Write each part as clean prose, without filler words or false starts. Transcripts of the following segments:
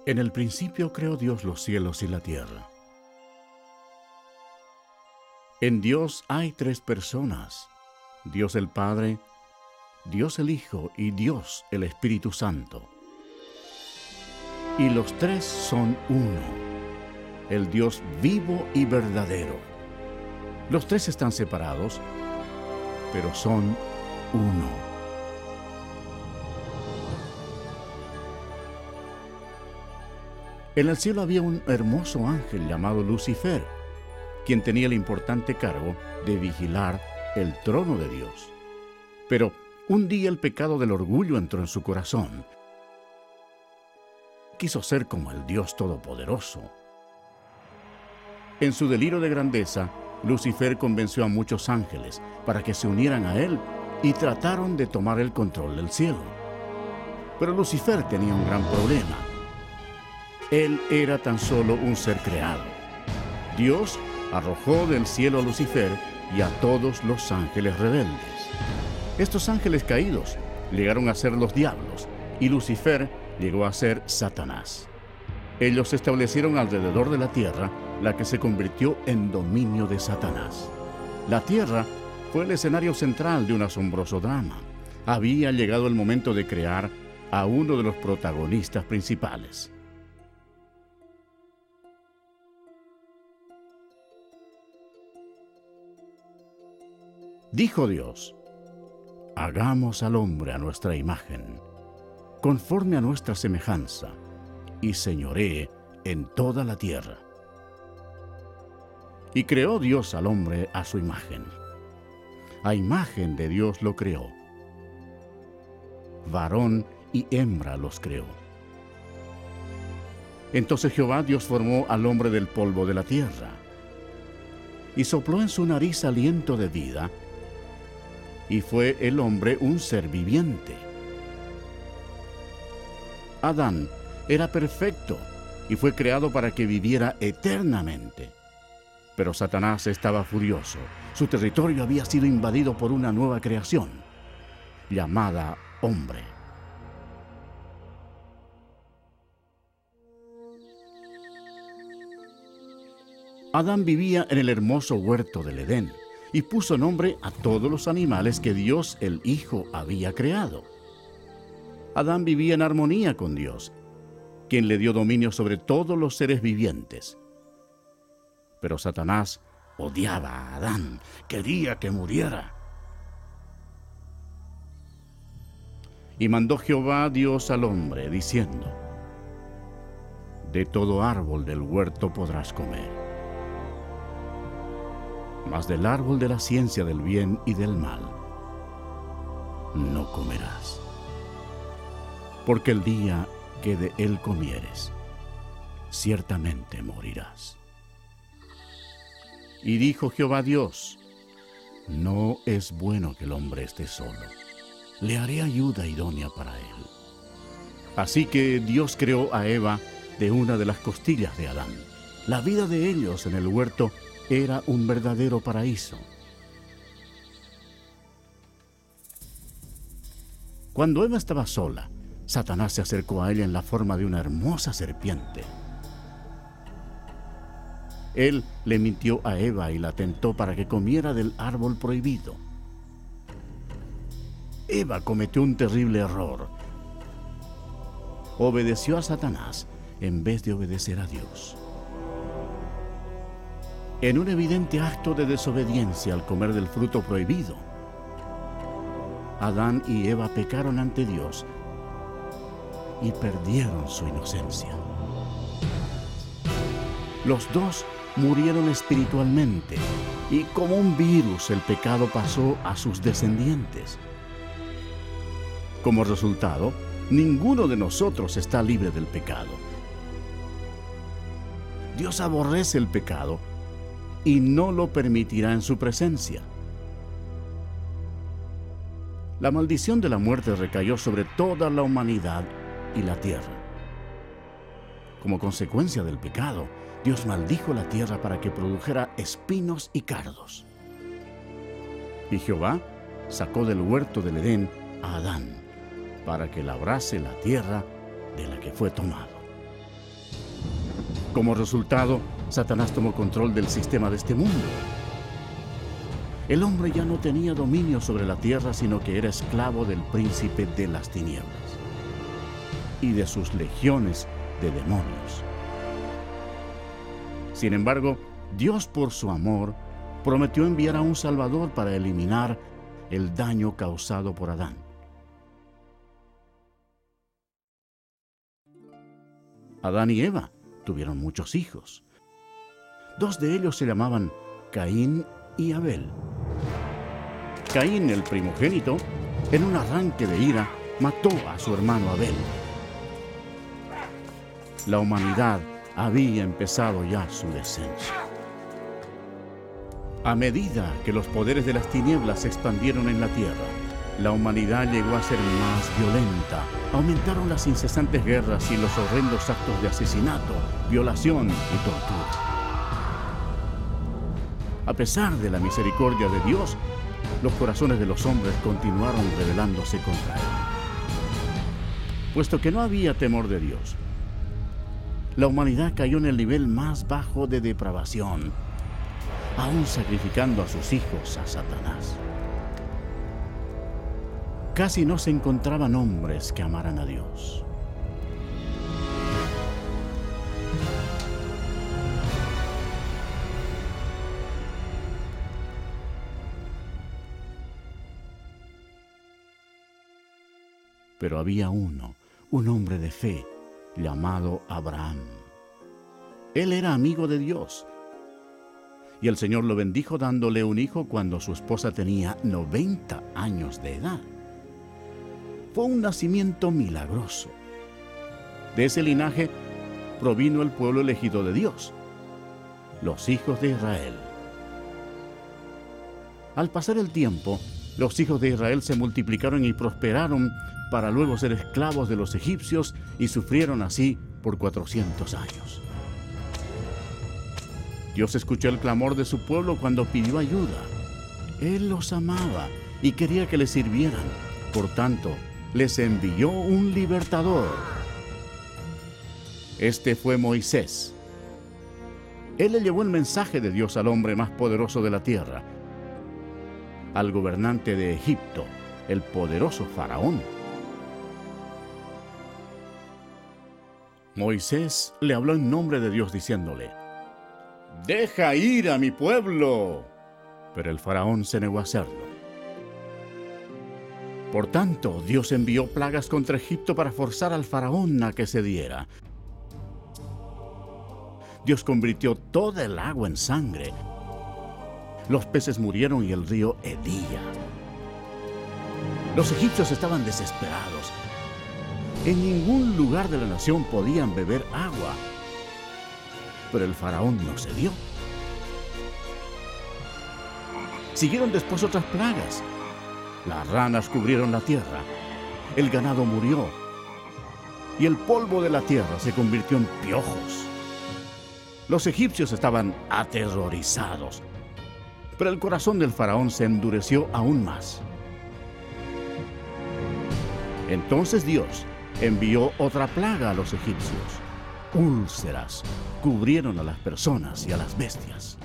En el principio creó Dios los cielos y la tierra. En Dios hay tres personas: Dios el Padre, Dios el Hijo y Dios el Espíritu Santo. Y los tres son uno, el Dios vivo y verdadero. Los tres están separados, pero son uno. En el cielo había un hermoso ángel llamado Lucifer, quien tenía el importante cargo de vigilar el trono de Dios. Pero un día el pecado del orgullo entró en su corazón. Quiso ser como el Dios Todopoderoso. En su delirio de grandeza, Lucifer convenció a muchos ángeles para que se unieran a él y trataron de tomar el control del cielo. Pero Lucifer tenía un gran problema. Él era tan solo un ser creado. Dios arrojó del cielo a Lucifer y a todos los ángeles rebeldes. Estos ángeles caídos llegaron a ser los diablos y Lucifer llegó a ser Satanás. Ellos establecieron alrededor de la tierra, la que se convirtió en dominio de Satanás. La tierra fue el escenario central de un asombroso drama. Había llegado el momento de crear a uno de los protagonistas principales. Dijo Dios: hagamos al hombre a nuestra imagen, conforme a nuestra semejanza, y señoree en toda la tierra. Y creó Dios al hombre a su imagen. A imagen de Dios lo creó. Varón y hembra los creó. Entonces Jehová Dios formó al hombre del polvo de la tierra, y sopló en su nariz aliento de vida, y fue el hombre un ser viviente. Adán era perfecto y fue creado para que viviera eternamente. Pero Satanás estaba furioso. Su territorio había sido invadido por una nueva creación, llamada hombre. Adán vivía en el hermoso huerto del Edén y puso nombre a todos los animales que Dios el Hijo había creado. Adán vivía en armonía con Dios, quien le dio dominio sobre todos los seres vivientes. Pero Satanás odiaba a Adán, quería que muriera. Y mandó Jehová Dios al hombre, diciendo: de todo árbol del huerto podrás comer, mas del árbol de la ciencia del bien y del mal no comerás, porque el día que de él comieres, ciertamente morirás. Y dijo Jehová Dios: no es bueno que el hombre esté solo, le haré ayuda idónea para él. Así que Dios creó a Eva de una de las costillas de Adán. La vida de ellos en el huerto era un verdadero paraíso. Cuando Eva estaba sola, Satanás se acercó a ella en la forma de una hermosa serpiente. Él le mintió a Eva y la tentó para que comiera del árbol prohibido. Eva cometió un terrible error. Obedeció a Satanás en vez de obedecer a Dios. En un evidente acto de desobediencia al comer del fruto prohibido, Adán y Eva pecaron ante Dios y perdieron su inocencia. Los dos murieron espiritualmente y como un virus el pecado pasó a sus descendientes. Como resultado, ninguno de nosotros está libre del pecado. Dios aborrece el pecado y no lo permitirá en su presencia. La maldición de la muerte recayó sobre toda la humanidad y la tierra. Como consecuencia del pecado, Dios maldijo la tierra para que produjera espinos y cardos. Y Jehová sacó del huerto del Edén a Adán para que labrase la tierra de la que fue tomado. Como resultado, Satanás tomó control del sistema de este mundo. El hombre ya no tenía dominio sobre la tierra, sino que era esclavo del príncipe de las tinieblas y de sus legiones de demonios. Sin embargo, Dios, por su amor, prometió enviar a un Salvador para eliminar el daño causado por Adán. Adán y Eva tuvieron muchos hijos. 2 de ellos se llamaban Caín y Abel. Caín, el primogénito, en un arranque de ira, mató a su hermano Abel. La humanidad había empezado ya su descenso. A medida que los poderes de las tinieblas se expandieron en la tierra, la humanidad llegó a ser más violenta. Aumentaron las incesantes guerras y los horrendos actos de asesinato, violación y tortura. A pesar de la misericordia de Dios, los corazones de los hombres continuaron rebelándose contra Él. Puesto que no había temor de Dios, la humanidad cayó en el nivel más bajo de depravación, aún sacrificando a sus hijos a Satanás. Casi no se encontraban hombres que amaran a Dios. Pero había uno, un hombre de fe, llamado Abraham. Él era amigo de Dios. Y el Señor lo bendijo dándole un hijo cuando su esposa tenía 90 años de edad. Fue un nacimiento milagroso. De ese linaje provino el pueblo elegido de Dios, los hijos de Israel. Al pasar el tiempo, los hijos de Israel se multiplicaron y prosperaron para luego ser esclavos de los egipcios y sufrieron así por 400 años. Dios escuchó el clamor de su pueblo cuando pidió ayuda. Él los amaba y quería que le sirvieran. Por tanto, les envió un libertador. Este fue Moisés. Él le llevó el mensaje de Dios al hombre más poderoso de la tierra, al gobernante de Egipto, el poderoso Faraón. Moisés le habló en nombre de Dios diciéndole: «Deja ir a mi pueblo». Pero el Faraón se negó a hacerlo. Por tanto, Dios envió plagas contra Egipto para forzar al Faraón a que cediera. Dios convirtió toda el agua en sangre. Los peces murieron y el río hedía. Los egipcios estaban desesperados. En ningún lugar de la nación podían beber agua. Pero el Faraón no cedió. Siguieron después otras plagas. Las ranas cubrieron la tierra, el ganado murió y el polvo de la tierra se convirtió en piojos. Los egipcios estaban aterrorizados, pero el corazón del Faraón se endureció aún más. Entonces Dios envió otra plaga a los egipcios. Úlceras cubrieron a las personas y a las bestias.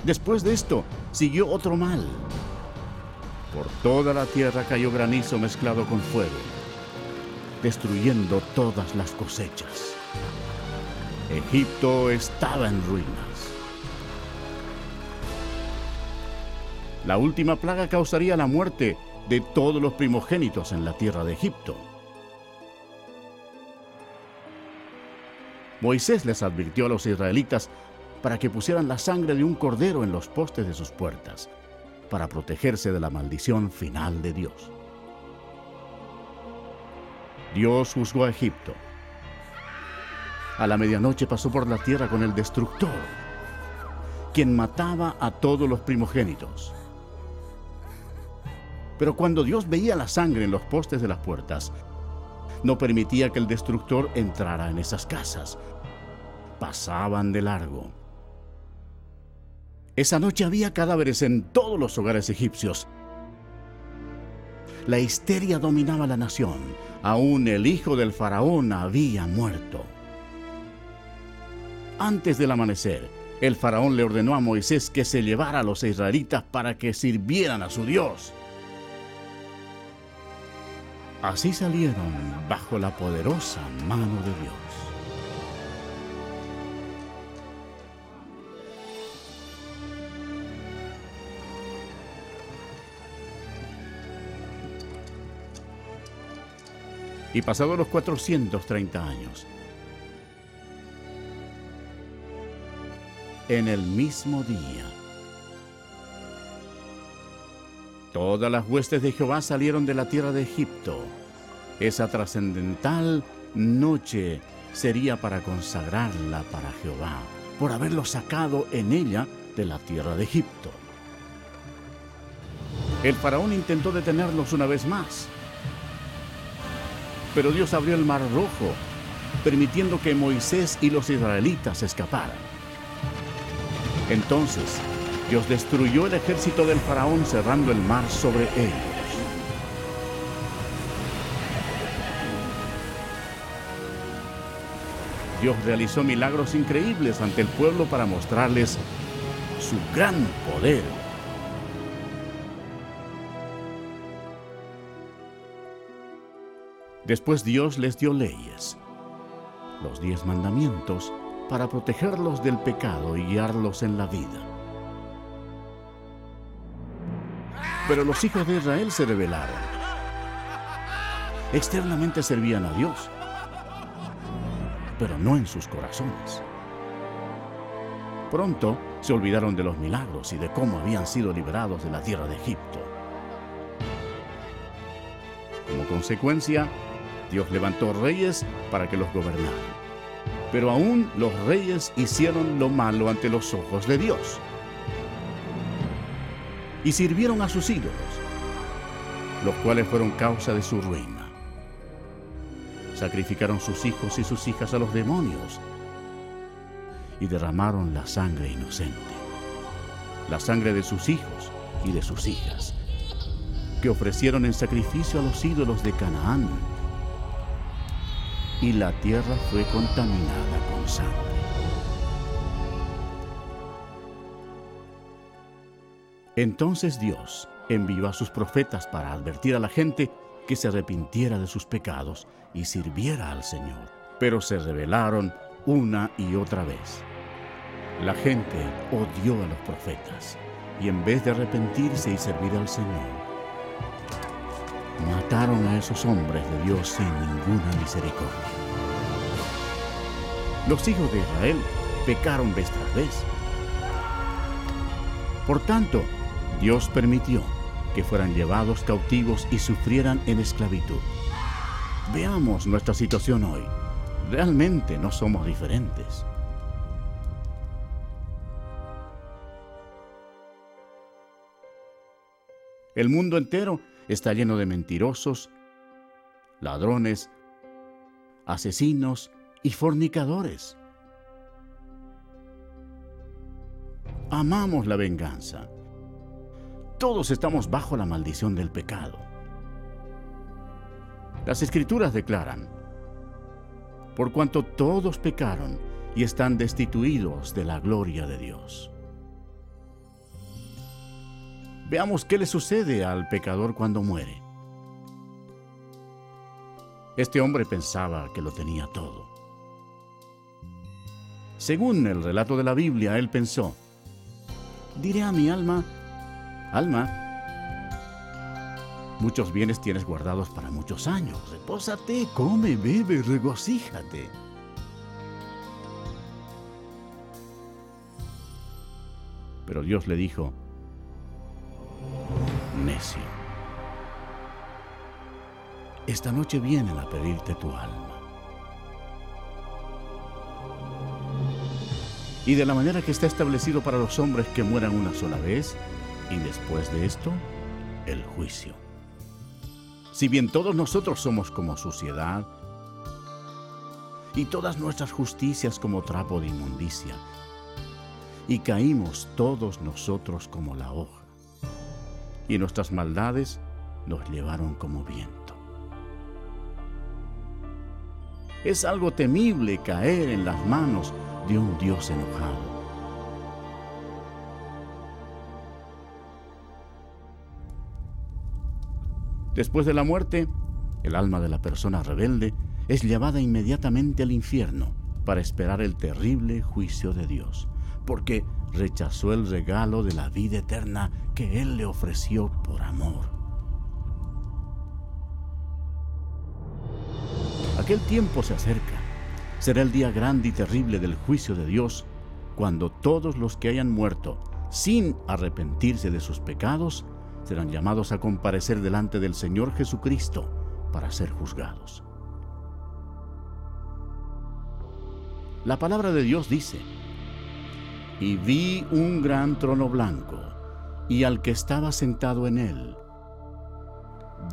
Después de esto, siguió otro mal. Por toda la tierra cayó granizo mezclado con fuego, destruyendo todas las cosechas. Egipto estaba en ruinas. La última plaga causaría la muerte de todos los primogénitos en la tierra de Egipto. Moisés les advirtió a los israelitas para que pusieran la sangre de un cordero en los postes de sus puertas, para protegerse de la maldición final de Dios. Dios juzgó a Egipto. A la medianoche pasó por la tierra con el destructor, quien mataba a todos los primogénitos. Pero cuando Dios veía la sangre en los postes de las puertas, no permitía que el destructor entrara en esas casas. Pasaban de largo. Esa noche había cadáveres en todos los hogares egipcios. La histeria dominaba la nación. Aún el hijo del faraón había muerto. Antes del amanecer, el faraón le ordenó a Moisés que se llevara a los israelitas para que sirvieran a su Dios. Así salieron bajo la poderosa mano de Dios. Y pasados los 430 años, en el mismo día, todas las huestes de Jehová salieron de la tierra de Egipto. Esa trascendental noche sería para consagrarla para Jehová, por haberlo sacado en ella de la tierra de Egipto. El faraón intentó detenerlos una vez más, pero Dios abrió el mar rojo, permitiendo que Moisés y los israelitas escaparan. Entonces, Dios destruyó el ejército del faraón cerrando el mar sobre ellos. Dios realizó milagros increíbles ante el pueblo para mostrarles su gran poder. Después Dios les dio leyes, los 10 mandamientos, para protegerlos del pecado y guiarlos en la vida. Pero los hijos de Israel se rebelaron. Externamente servían a Dios, pero no en sus corazones. Pronto se olvidaron de los milagros y de cómo habían sido liberados de la tierra de Egipto. Como consecuencia, Dios levantó reyes para que los gobernaran. Pero aún los reyes hicieron lo malo ante los ojos de Dios. Y sirvieron a sus ídolos, los cuales fueron causa de su ruina. Sacrificaron sus hijos y sus hijas a los demonios y derramaron la sangre inocente, la sangre de sus hijos y de sus hijas, que ofrecieron en sacrificio a los ídolos de Canaán. Y la tierra fue contaminada con sangre. Entonces Dios envió a sus profetas para advertir a la gente que se arrepintiera de sus pecados y sirviera al Señor. Pero se rebelaron una y otra vez. La gente odió a los profetas y en vez de arrepentirse y servir al Señor, mataron a esos hombres de Dios sin ninguna misericordia. Los hijos de Israel pecaron vez tras vez. Por tanto, Dios permitió que fueran llevados cautivos y sufrieran en esclavitud. Veamos nuestra situación hoy. Realmente no somos diferentes. El mundo entero está lleno de mentirosos, ladrones, asesinos y fornicadores. Amamos la venganza. Todos estamos bajo la maldición del pecado. Las Escrituras declaran: por cuanto todos pecaron y están destituidos de la gloria de Dios. Veamos qué le sucede al pecador cuando muere. Este hombre pensaba que lo tenía todo. Según el relato de la Biblia, él pensó: diré a mi alma, alma, muchos bienes tienes guardados para muchos años. Repósate, come, bebe, regocíjate. Pero Dios le dijo: necio, esta noche vienen a pedirte tu alma. Y de la manera que está establecido para los hombres que mueran una sola vez, y después de esto, el juicio. Si bien todos nosotros somos como suciedad, y todas nuestras justicias como trapo de inmundicia, y caímos todos nosotros como la hoja, y nuestras maldades nos llevaron como viento. Es algo temible caer en las manos de un Dios enojado. Después de la muerte, el alma de la persona rebelde es llevada inmediatamente al infierno para esperar el terrible juicio de Dios, porque rechazó el regalo de la vida eterna que Él le ofreció por amor. Aquel tiempo se acerca. Será el día grande y terrible del juicio de Dios, cuando todos los que hayan muerto sin arrepentirse de sus pecados serán llamados a comparecer delante del Señor Jesucristo para ser juzgados. La palabra de Dios dice: «Y vi un gran trono blanco, y al que estaba sentado en él,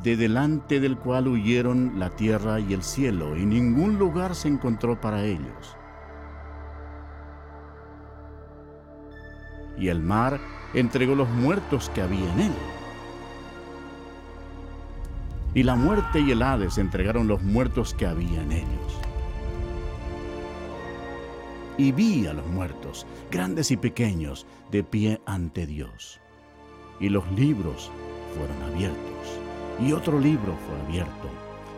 de delante del cual huyeron la tierra y el cielo, y ningún lugar se encontró para ellos. Y el mar entregó los muertos que había en él. Y la muerte y el Hades entregaron los muertos que había en ellos. Y vi a los muertos, grandes y pequeños, de pie ante Dios. Y los libros fueron abiertos. Y otro libro fue abierto,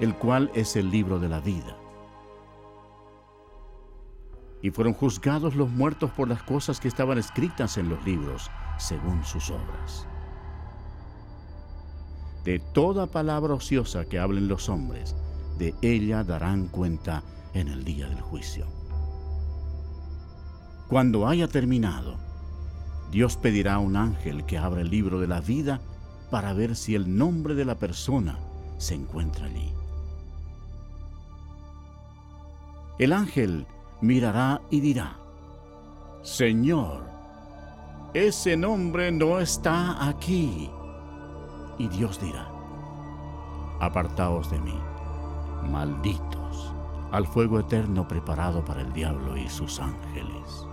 el cual es el libro de la vida. Y fueron juzgados los muertos por las cosas que estaban escritas en los libros, según sus obras. De toda palabra ociosa que hablen los hombres, de ella darán cuenta en el día del juicio. Cuando haya terminado, Dios pedirá a un ángel que abra el libro de la vida para ver si el nombre de la persona se encuentra allí. El ángel mirará y dirá: «Señor, ese nombre no está aquí». Y Dios dirá: «Apartaos de mí, malditos, al fuego eterno preparado para el diablo y sus ángeles».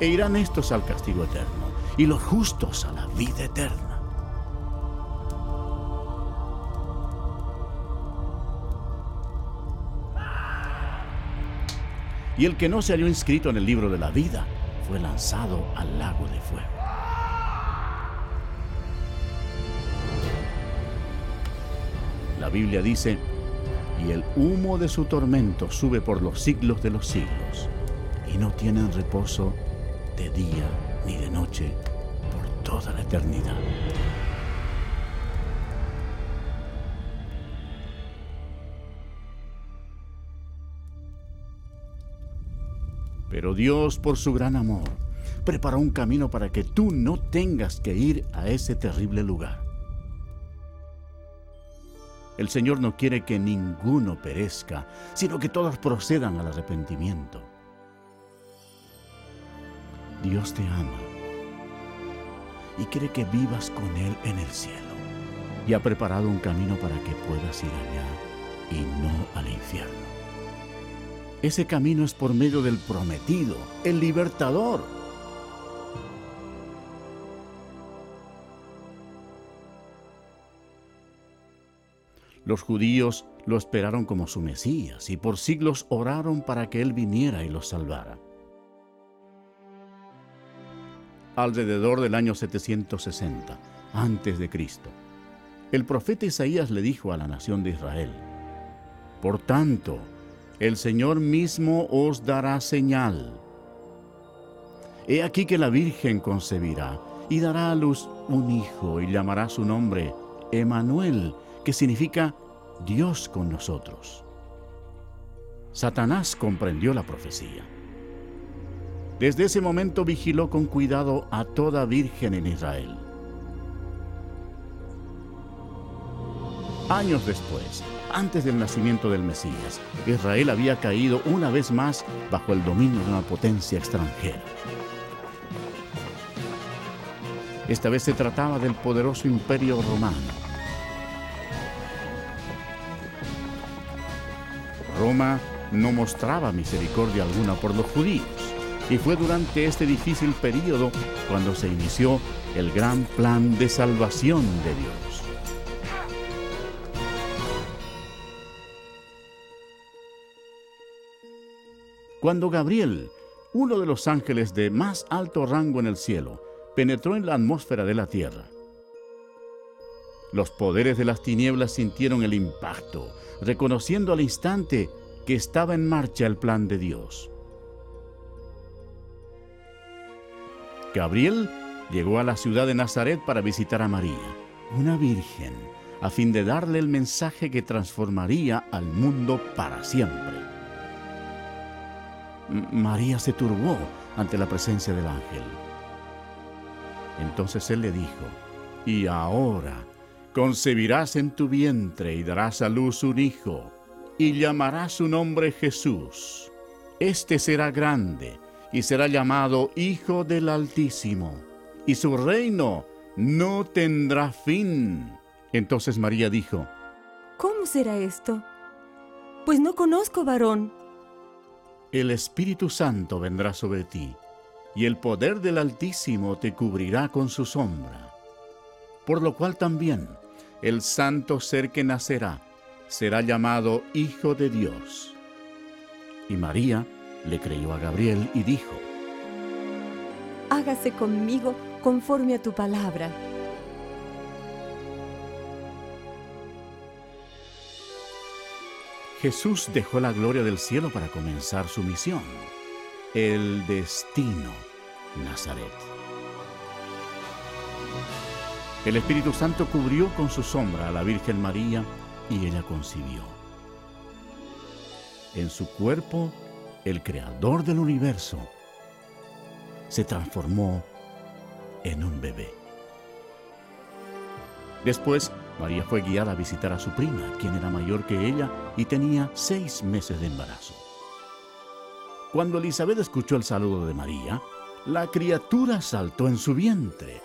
E irán estos al castigo eterno, y los justos a la vida eterna. Y el que no se halló inscrito en el libro de la vida fue lanzado al lago de fuego. La Biblia dice: «Y el humo de su tormento sube por los siglos de los siglos, y no tienen reposo de día ni de noche por toda la eternidad». Pero Dios, por su gran amor, preparó un camino para que tú no tengas que ir a ese terrible lugar. El Señor no quiere que ninguno perezca, sino que todos procedan al arrepentimiento. Dios te ama y quiere que vivas con Él en el cielo, y ha preparado un camino para que puedas ir allá y no al infierno. Ese camino es por medio del prometido, el libertador. Los judíos lo esperaron como su Mesías y por siglos oraron para que Él viniera y los salvara. Alrededor del año 760 a.C., el profeta Isaías le dijo a la nación de Israel: «Por tanto, el Señor mismo os dará señal. He aquí que la Virgen concebirá y dará a luz un hijo y llamará su nombre Emmanuel, que significa Dios con nosotros». Satanás comprendió la profecía. Desde ese momento vigiló con cuidado a toda virgen en Israel. Años después, antes del nacimiento del Mesías, Israel había caído una vez más bajo el dominio de una potencia extranjera. Esta vez se trataba del poderoso Imperio Romano. Roma no mostraba misericordia alguna por los judíos, y fue durante este difícil período cuando se inició el gran plan de salvación de Dios. Cuando Gabriel, uno de los ángeles de más alto rango en el cielo, penetró en la atmósfera de la tierra, los poderes de las tinieblas sintieron el impacto, reconociendo al instante que estaba en marcha el plan de Dios. Gabriel llegó a la ciudad de Nazaret para visitar a María, una virgen, a fin de darle el mensaje que transformaría al mundo para siempre. María se turbó ante la presencia del ángel. Entonces él le dijo: «Y ahora concebirás en tu vientre y darás a luz un hijo, y llamarás su nombre Jesús. Este será grande y será llamado Hijo del Altísimo, y su reino no tendrá fin». Entonces María dijo: ¿Cómo será esto? Pues no conozco varón. «El Espíritu Santo vendrá sobre ti, y el poder del Altísimo te cubrirá con su sombra. Por lo cual también el santo ser que nacerá será llamado Hijo de Dios». Y María le creyó a Gabriel y dijo: «Hágase conmigo conforme a tu palabra». Jesús dejó la gloria del cielo para comenzar su misión, el destino, Nazaret. El Espíritu Santo cubrió con su sombra a la Virgen María y ella concibió. En su cuerpo, el Creador del universo se transformó en un bebé. Después, María fue guiada a visitar a su prima, quien era mayor que ella y tenía 6 meses de embarazo. Cuando Elisabet escuchó el saludo de María, la criatura saltó en su vientre.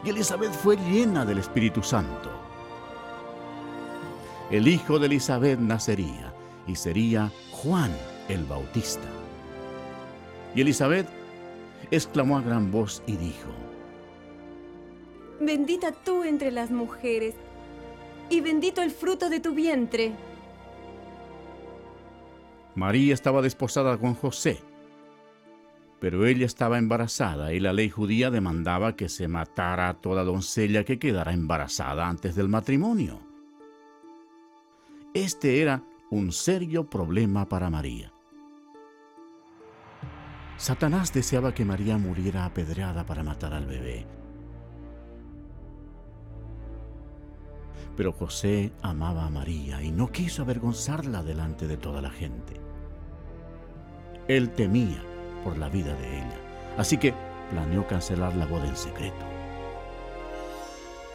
Y Elisabet fue llena del Espíritu Santo. El hijo de Elisabet nacería y sería Juan el Bautista. Y Elisabet exclamó a gran voz y dijo: «Bendita tú entre las mujeres, y bendito el fruto de tu vientre». María estaba desposada con José, pero ella estaba embarazada y la ley judía demandaba que se matara a toda doncella que quedara embarazada antes del matrimonio. Este era un serio problema para María. Satanás deseaba que María muriera apedreada para matar al bebé. Pero José amaba a María y no quiso avergonzarla delante de toda la gente. Él temía por la vida de ella, así que planeó cancelar la boda en secreto.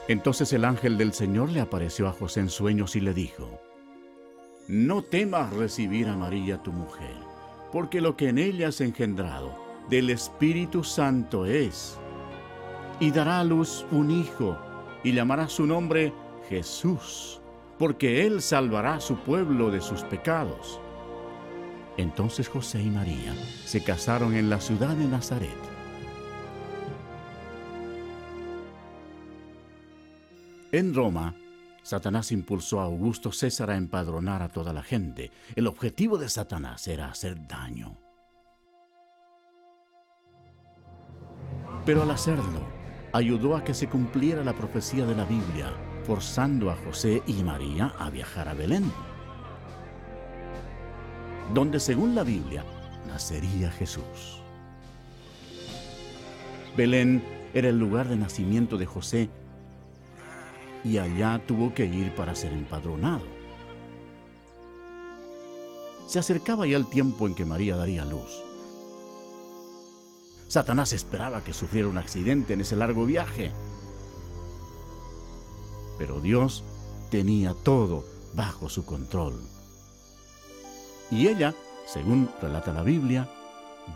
Entonces el ángel del Señor le apareció a José en sueños y le dijo: «No temas recibir a María tu mujer, porque lo que en ella has engendrado del Espíritu Santo es, y dará a luz un hijo, y llamará su nombre Jesús, porque él salvará a su pueblo de sus pecados». Entonces José y María se casaron en la ciudad de Nazaret. En Roma, Satanás impulsó a Augusto César a empadronar a toda la gente. El objetivo de Satanás era hacer daño. Pero al hacerlo, ayudó a que se cumpliera la profecía de la Biblia, forzando a José y María a viajar a Belén, donde, según la Biblia, nacería Jesús. Belén era el lugar de nacimiento de José, y allá tuvo que ir para ser empadronado. Se acercaba ya el tiempo en que María daría luz. Satanás esperaba que sufriera un accidente en ese largo viaje. Pero Dios tenía todo bajo su control. Y ella, según relata la Biblia,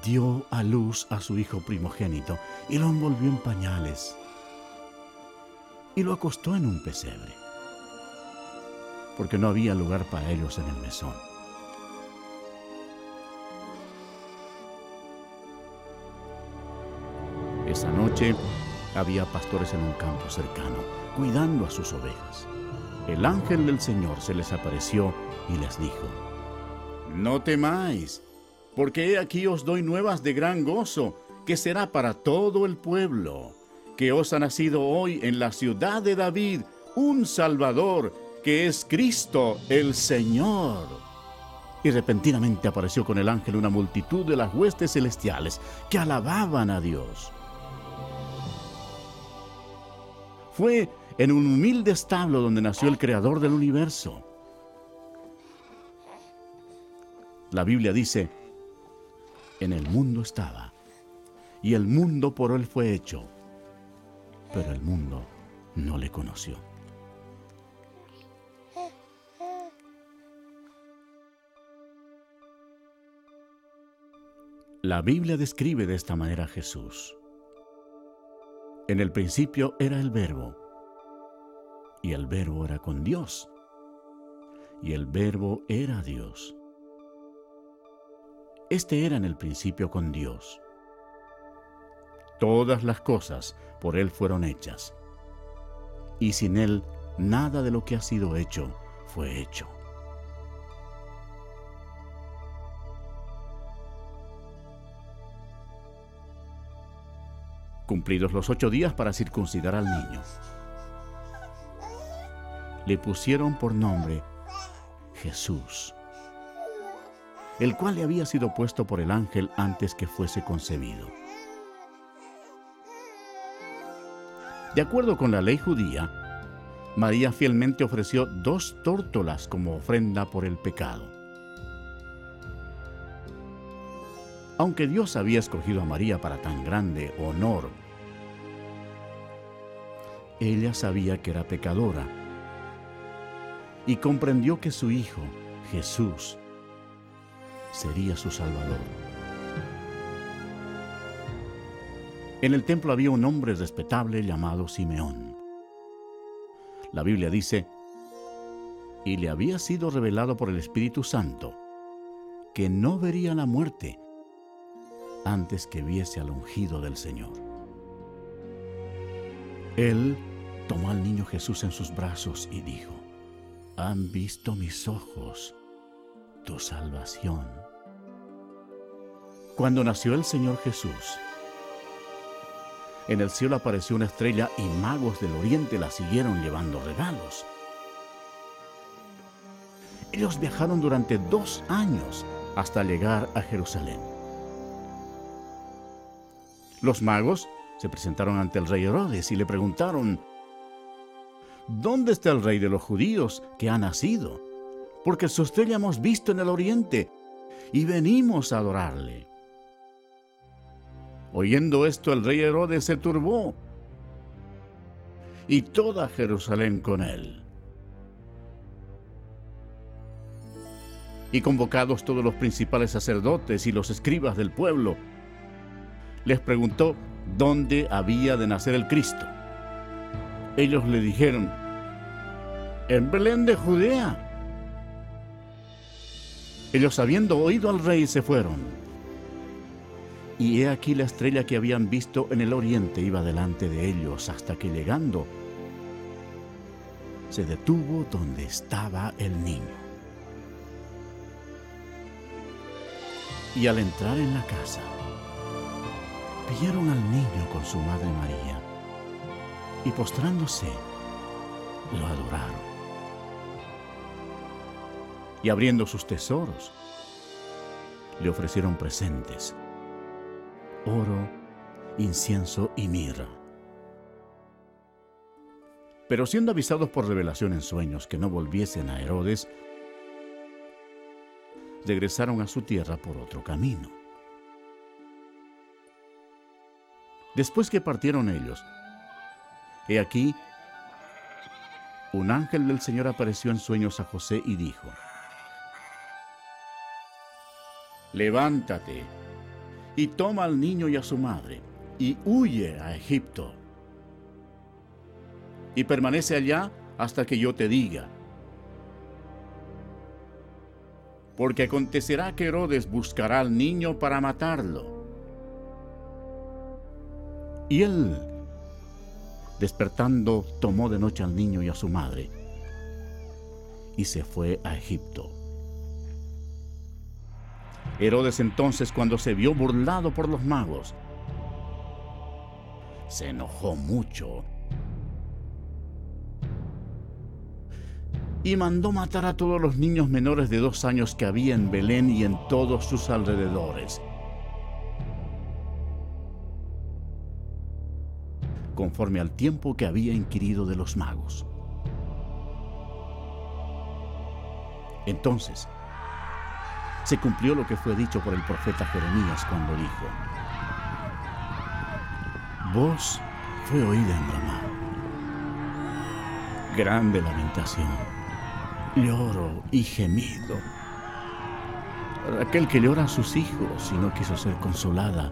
dio a luz a su hijo primogénito y lo envolvió en pañales y lo acostó en un pesebre, porque no había lugar para ellos en el mesón. Esa noche había pastores en un campo cercano, cuidando a sus ovejas. El ángel del Señor se les apareció y les dijo: «No temáis, Porque he aquí os doy nuevas de gran gozo, que será para todo el pueblo, que os ha nacido hoy en la ciudad de David un Salvador, que es Cristo el Señor. Y repentinamente apareció con el ángel una multitud de las huestes celestiales que alababan a Dios. Fue en un humilde establo donde nació el Creador del universo. La Biblia dice: en el mundo estaba, y el mundo por él fue hecho, pero el mundo no le conoció. La Biblia describe de esta manera a Jesús. En el principio era el Verbo, y el Verbo era con Dios, y el Verbo era Dios. Este era en el principio con Dios. Todas las cosas por Él fueron hechas, y sin Él nada de lo que ha sido hecho fue hecho. Cumplidos los 8 días para circuncidar al niño, le pusieron por nombre Jesús, el cual le había sido puesto por el ángel antes que fuese concebido. De acuerdo con la ley judía, María fielmente ofreció 2 tórtolas como ofrenda por el pecado. Aunque Dios había escogido a María para tan grande honor, ella sabía que era pecadora y comprendió que su Hijo, Jesús, sería su Salvador. En el templo había un hombre respetable llamado Simeón. La Biblia dice: y le había sido revelado por el Espíritu Santo que no vería la muerte antes que viese al ungido del Señor. Él tomó al niño Jesús en sus brazos y dijo: han visto mis ojos tu salvación. Cuando nació el Señor Jesús, en el cielo apareció una estrella y magos del oriente la siguieron llevando regalos. Ellos viajaron durante 2 años hasta llegar a Jerusalén. Los magos se presentaron ante el rey Herodes y le preguntaron: ¿dónde está el rey de los judíos que ha nacido? Porque su estrella hemos visto en el oriente y venimos a adorarle. Oyendo esto, el rey Herodes se turbó, y toda Jerusalén con él. Y convocados todos los principales sacerdotes y los escribas del pueblo, les preguntó dónde había de nacer el Cristo. Ellos le dijeron: en Belén de Judea. Ellos, habiendo oído al rey, se fueron. Y he aquí la estrella que habían visto en el oriente iba delante de ellos, hasta que llegando, se detuvo donde estaba el niño. Y al entrar en la casa, vieron al niño con su madre María, y postrándose, lo adoraron. Y abriendo sus tesoros, le ofrecieron presentes: oro, incienso y mirra. Pero siendo avisados por revelación en sueños que no volviesen a Herodes, regresaron a su tierra por otro camino. Después que partieron ellos, he aquí, un ángel del Señor apareció en sueños a José y dijo: levántate y toma al niño y a su madre y huye a Egipto, y permanece allá hasta que yo te diga. Porque acontecerá que Herodes buscará al niño para matarlo. Y él, despertando, tomó de noche al niño y a su madre y se fue a Egipto. Herodes entonces, cuando se vio burlado por los magos, se enojó mucho y mandó matar a todos los niños menores de 2 años que había en Belén y en todos sus alrededores, conforme al tiempo que había inquirido de los magos. Entonces se cumplió lo que fue dicho por el profeta Jeremías cuando dijo: voz fue oída en Ramá, grande lamentación, lloro y gemido. Aquel que llora a sus hijos y no quiso ser consolada,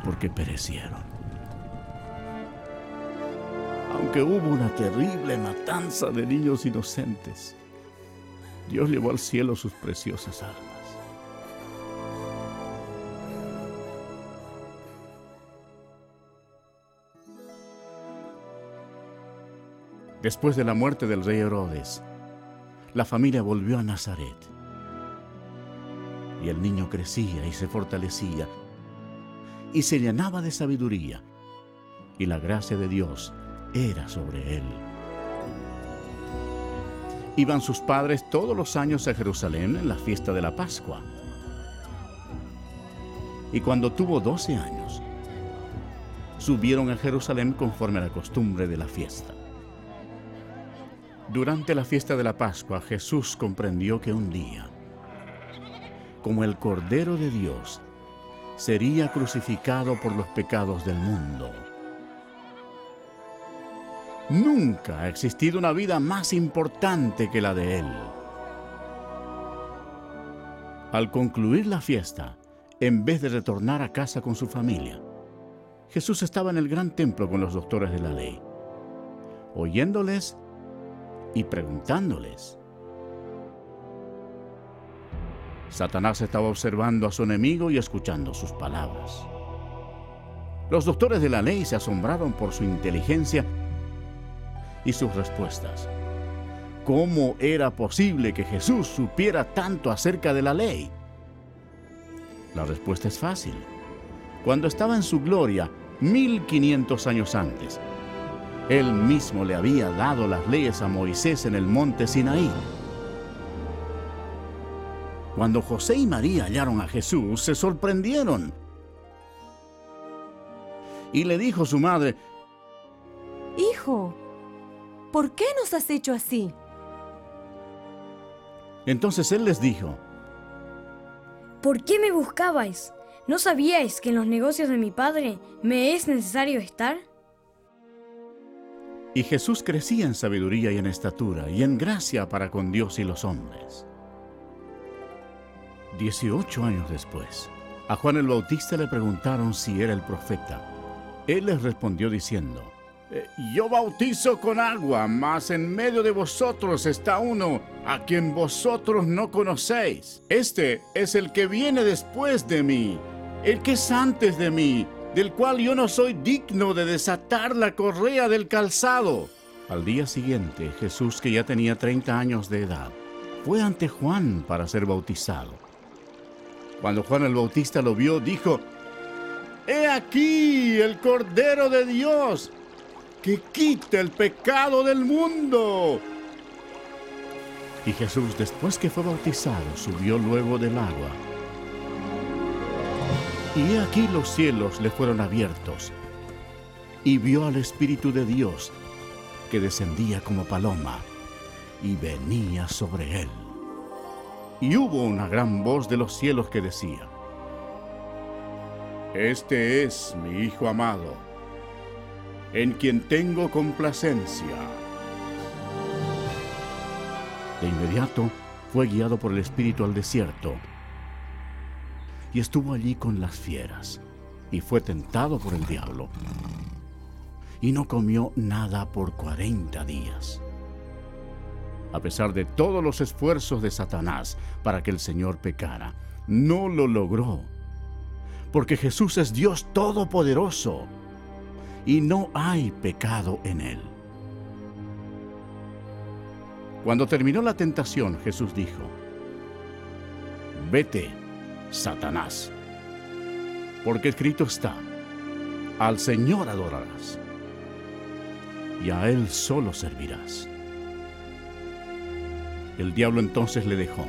porque perecieron. Aunque hubo una terrible matanza de niños inocentes, Dios llevó al cielo sus preciosas almas. Después de la muerte del rey Herodes, la familia volvió a Nazaret. Y el niño crecía y se fortalecía, y se llenaba de sabiduría, y la gracia de Dios era sobre él. Iban sus padres todos los años a Jerusalén en la fiesta de la Pascua. Y cuando tuvo 12 años, subieron a Jerusalén conforme a la costumbre de la fiesta. Durante la fiesta de la Pascua, Jesús comprendió que un día, como el Cordero de Dios, sería crucificado por los pecados del mundo. Nunca ha existido una vida más importante que la de Él. Al concluir la fiesta, en vez de retornar a casa con su familia, Jesús estaba en el gran templo con los doctores de la ley, oyéndoles y preguntándoles. Satanás estaba observando a su enemigo y escuchando sus palabras. Los doctores de la ley se asombraron por su inteligencia y sus respuestas. ¿Cómo era posible que Jesús supiera tanto acerca de la ley? La respuesta es fácil. Cuando estaba en su gloria, 1500 años antes, Él mismo le había dado las leyes a Moisés en el monte Sinaí. Cuando José y María hallaron a Jesús, se sorprendieron. Y le dijo su madre: Hijo, ¿por qué nos has hecho así? Entonces él les dijo: ¿por qué me buscabais? ¿No sabíais que en los negocios de mi padre me es necesario estar? Y Jesús crecía en sabiduría y en estatura y en gracia para con Dios y los hombres. 18 años después, a Juan el Bautista le preguntaron si era el profeta. Él les respondió diciendo: yo bautizo con agua, mas en medio de vosotros está uno a quien vosotros no conocéis. Este es el que viene después de mí, el que es antes de mí, del cual yo no soy digno de desatar la correa del calzado. Al día siguiente, Jesús, que ya tenía 30 años de edad, fue ante Juan para ser bautizado. Cuando Juan el Bautista lo vio, dijo: ¡he aquí el Cordero de Dios, que quita el pecado del mundo! Y Jesús, después que fue bautizado, subió luego del agua. Y he aquí los cielos le fueron abiertos, y vio al Espíritu de Dios, que descendía como paloma, y venía sobre él. Y hubo una gran voz de los cielos que decía: este es mi Hijo amado, en quien tengo complacencia. De inmediato fue guiado por el Espíritu al desierto, y estuvo allí con las fieras, y fue tentado por el diablo, y no comió nada por 40 días. A pesar de todos los esfuerzos de Satanás para que el Señor pecara, no lo logró, porque Jesús es Dios Todopoderoso, y no hay pecado en Él. Cuando terminó la tentación, Jesús dijo: Vete, Satanás, porque escrito está: al Señor adorarás, y a Él solo servirás. El diablo entonces le dejó,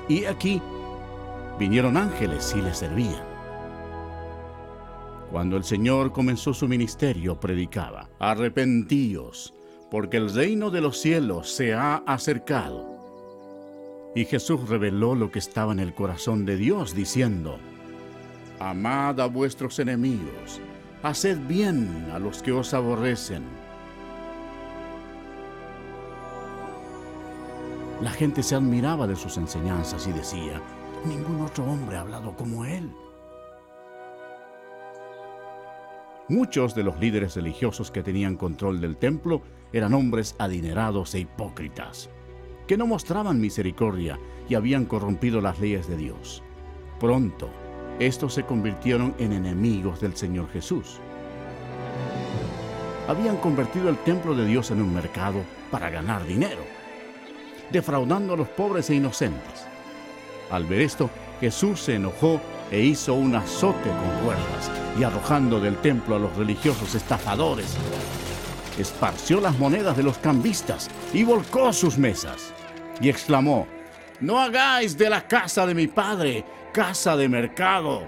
y aquí vinieron ángeles y le servían. Cuando el Señor comenzó su ministerio, predicaba: arrepentíos, porque el reino de los cielos se ha acercado. Y Jesús reveló lo que estaba en el corazón de Dios, diciendo: amad a vuestros enemigos, haced bien a los que os aborrecen. La gente se admiraba de sus enseñanzas y decía: ningún otro hombre ha hablado como él. Muchos de los líderes religiosos que tenían control del templo eran hombres adinerados e hipócritas, que no mostraban misericordia y habían corrompido las leyes de Dios. Pronto, estos se convirtieron en enemigos del Señor Jesús. Habían convertido el templo de Dios en un mercado para ganar dinero, defraudando a los pobres e inocentes. Al ver esto, Jesús se enojó e hizo un azote con cuerdas, y arrojando del templo a los religiosos estafadores, esparció las monedas de los cambistas y volcó sus mesas, y exclamó: no hagáis de la casa de mi padre casa de mercado.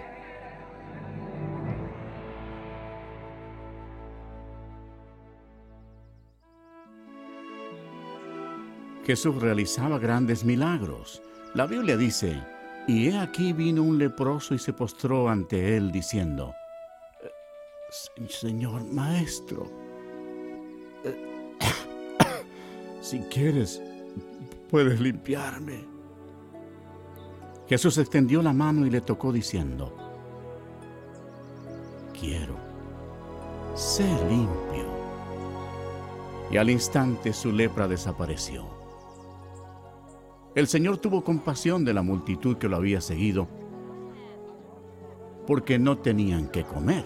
Jesús realizaba grandes milagros. La Biblia dice: y he aquí vino un leproso y se postró ante él diciendo: Señor Maestro, si quieres, puedes limpiarme. Jesús extendió la mano y le tocó diciendo: quiero, sé limpio. Y al instante su lepra desapareció. El Señor tuvo compasión de la multitud que lo había seguido, porque no tenían qué comer,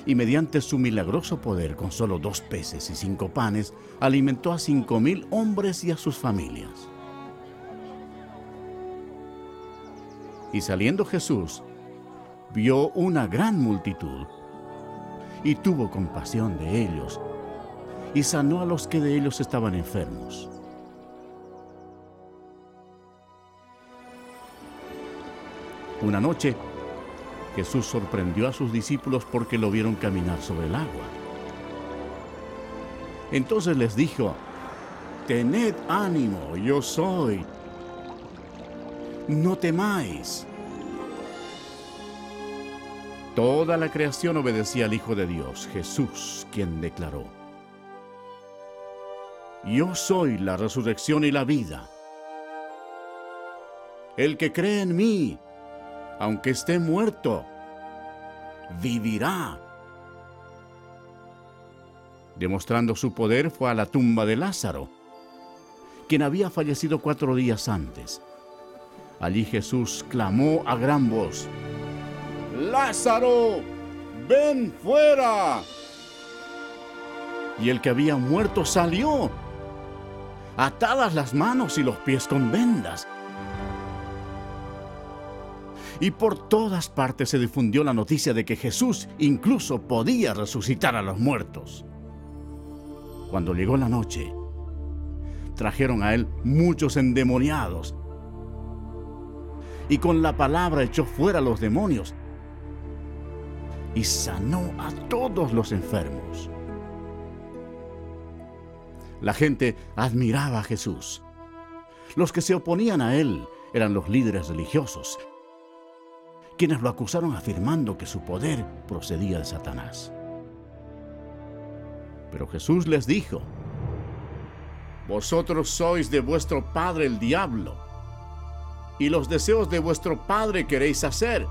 y mediante su milagroso poder, con solo 2 peces y 5 panes, alimentó a 5,000 hombres y a sus familias. Y saliendo Jesús, vio una gran multitud, y tuvo compasión de ellos, y sanó a los que de ellos estaban enfermos. Una noche, Jesús sorprendió a sus discípulos porque lo vieron caminar sobre el agua. Entonces les dijo: tened ánimo, yo soy. No temáis. Toda la creación obedecía al Hijo de Dios, Jesús, quien declaró: yo soy la resurrección y la vida. El que cree en mí, aunque esté muerto, vivirá. Demostrando su poder, fue a la tumba de Lázaro, quien había fallecido 4 días antes. Allí Jesús clamó a gran voz: ¡Lázaro, ven fuera! Y el que había muerto salió, atadas las manos y los pies con vendas. Y por todas partes se difundió la noticia de que Jesús incluso podía resucitar a los muertos. Cuando llegó la noche, trajeron a él muchos endemoniados, y con la palabra echó fuera a los demonios y sanó a todos los enfermos. La gente admiraba a Jesús. Los que se oponían a él eran los líderes religiosos, quienes lo acusaron afirmando que su poder procedía de Satanás. Pero Jesús les dijo: vosotros sois de vuestro padre el diablo, y los deseos de vuestro padre queréis hacer.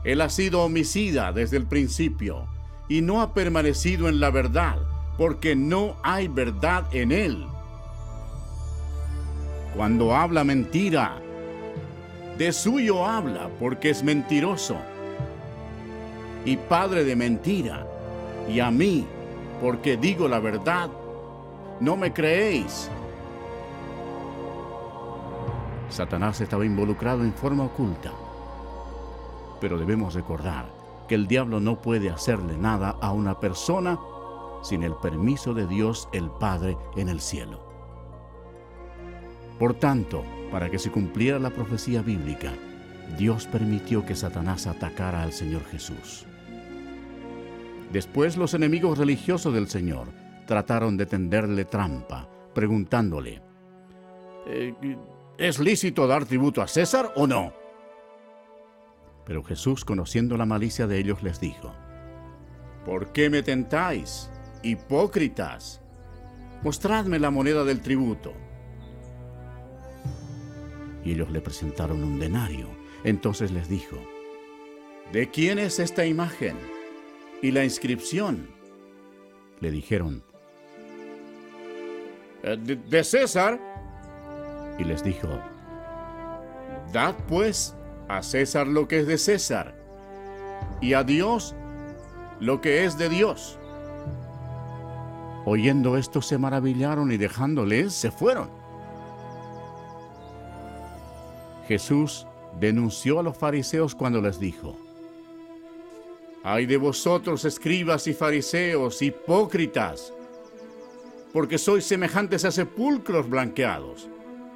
Él ha sido homicida desde el principio, y no ha permanecido en la verdad, porque no hay verdad en él. Cuando habla mentira, de suyo habla, porque es mentiroso y padre de mentira. Y a mí, porque digo la verdad, no me creéis. Satanás estaba involucrado en forma oculta. Pero debemos recordar que el diablo no puede hacerle nada a una persona sin el permiso de Dios el Padre en el cielo. Por tanto, para que se cumpliera la profecía bíblica, Dios permitió que Satanás atacara al Señor Jesús. Después los enemigos religiosos del Señor trataron de tenderle trampa, preguntándole, ¿es lícito dar tributo a César o no? Pero Jesús, conociendo la malicia de ellos, les dijo, ¿por qué me tentáis, hipócritas? Mostradme la moneda del tributo. Y ellos le presentaron un denario. Entonces les dijo, ¿de quién es esta imagen y la inscripción? Le dijeron, de César. Y les dijo, dad pues a César lo que es de César, y a Dios lo que es de Dios. Oyendo esto se maravillaron y dejándoles se fueron. Jesús denunció a los fariseos cuando les dijo, ¡ay de vosotros, escribas y fariseos, hipócritas! Porque sois semejantes a sepulcros blanqueados,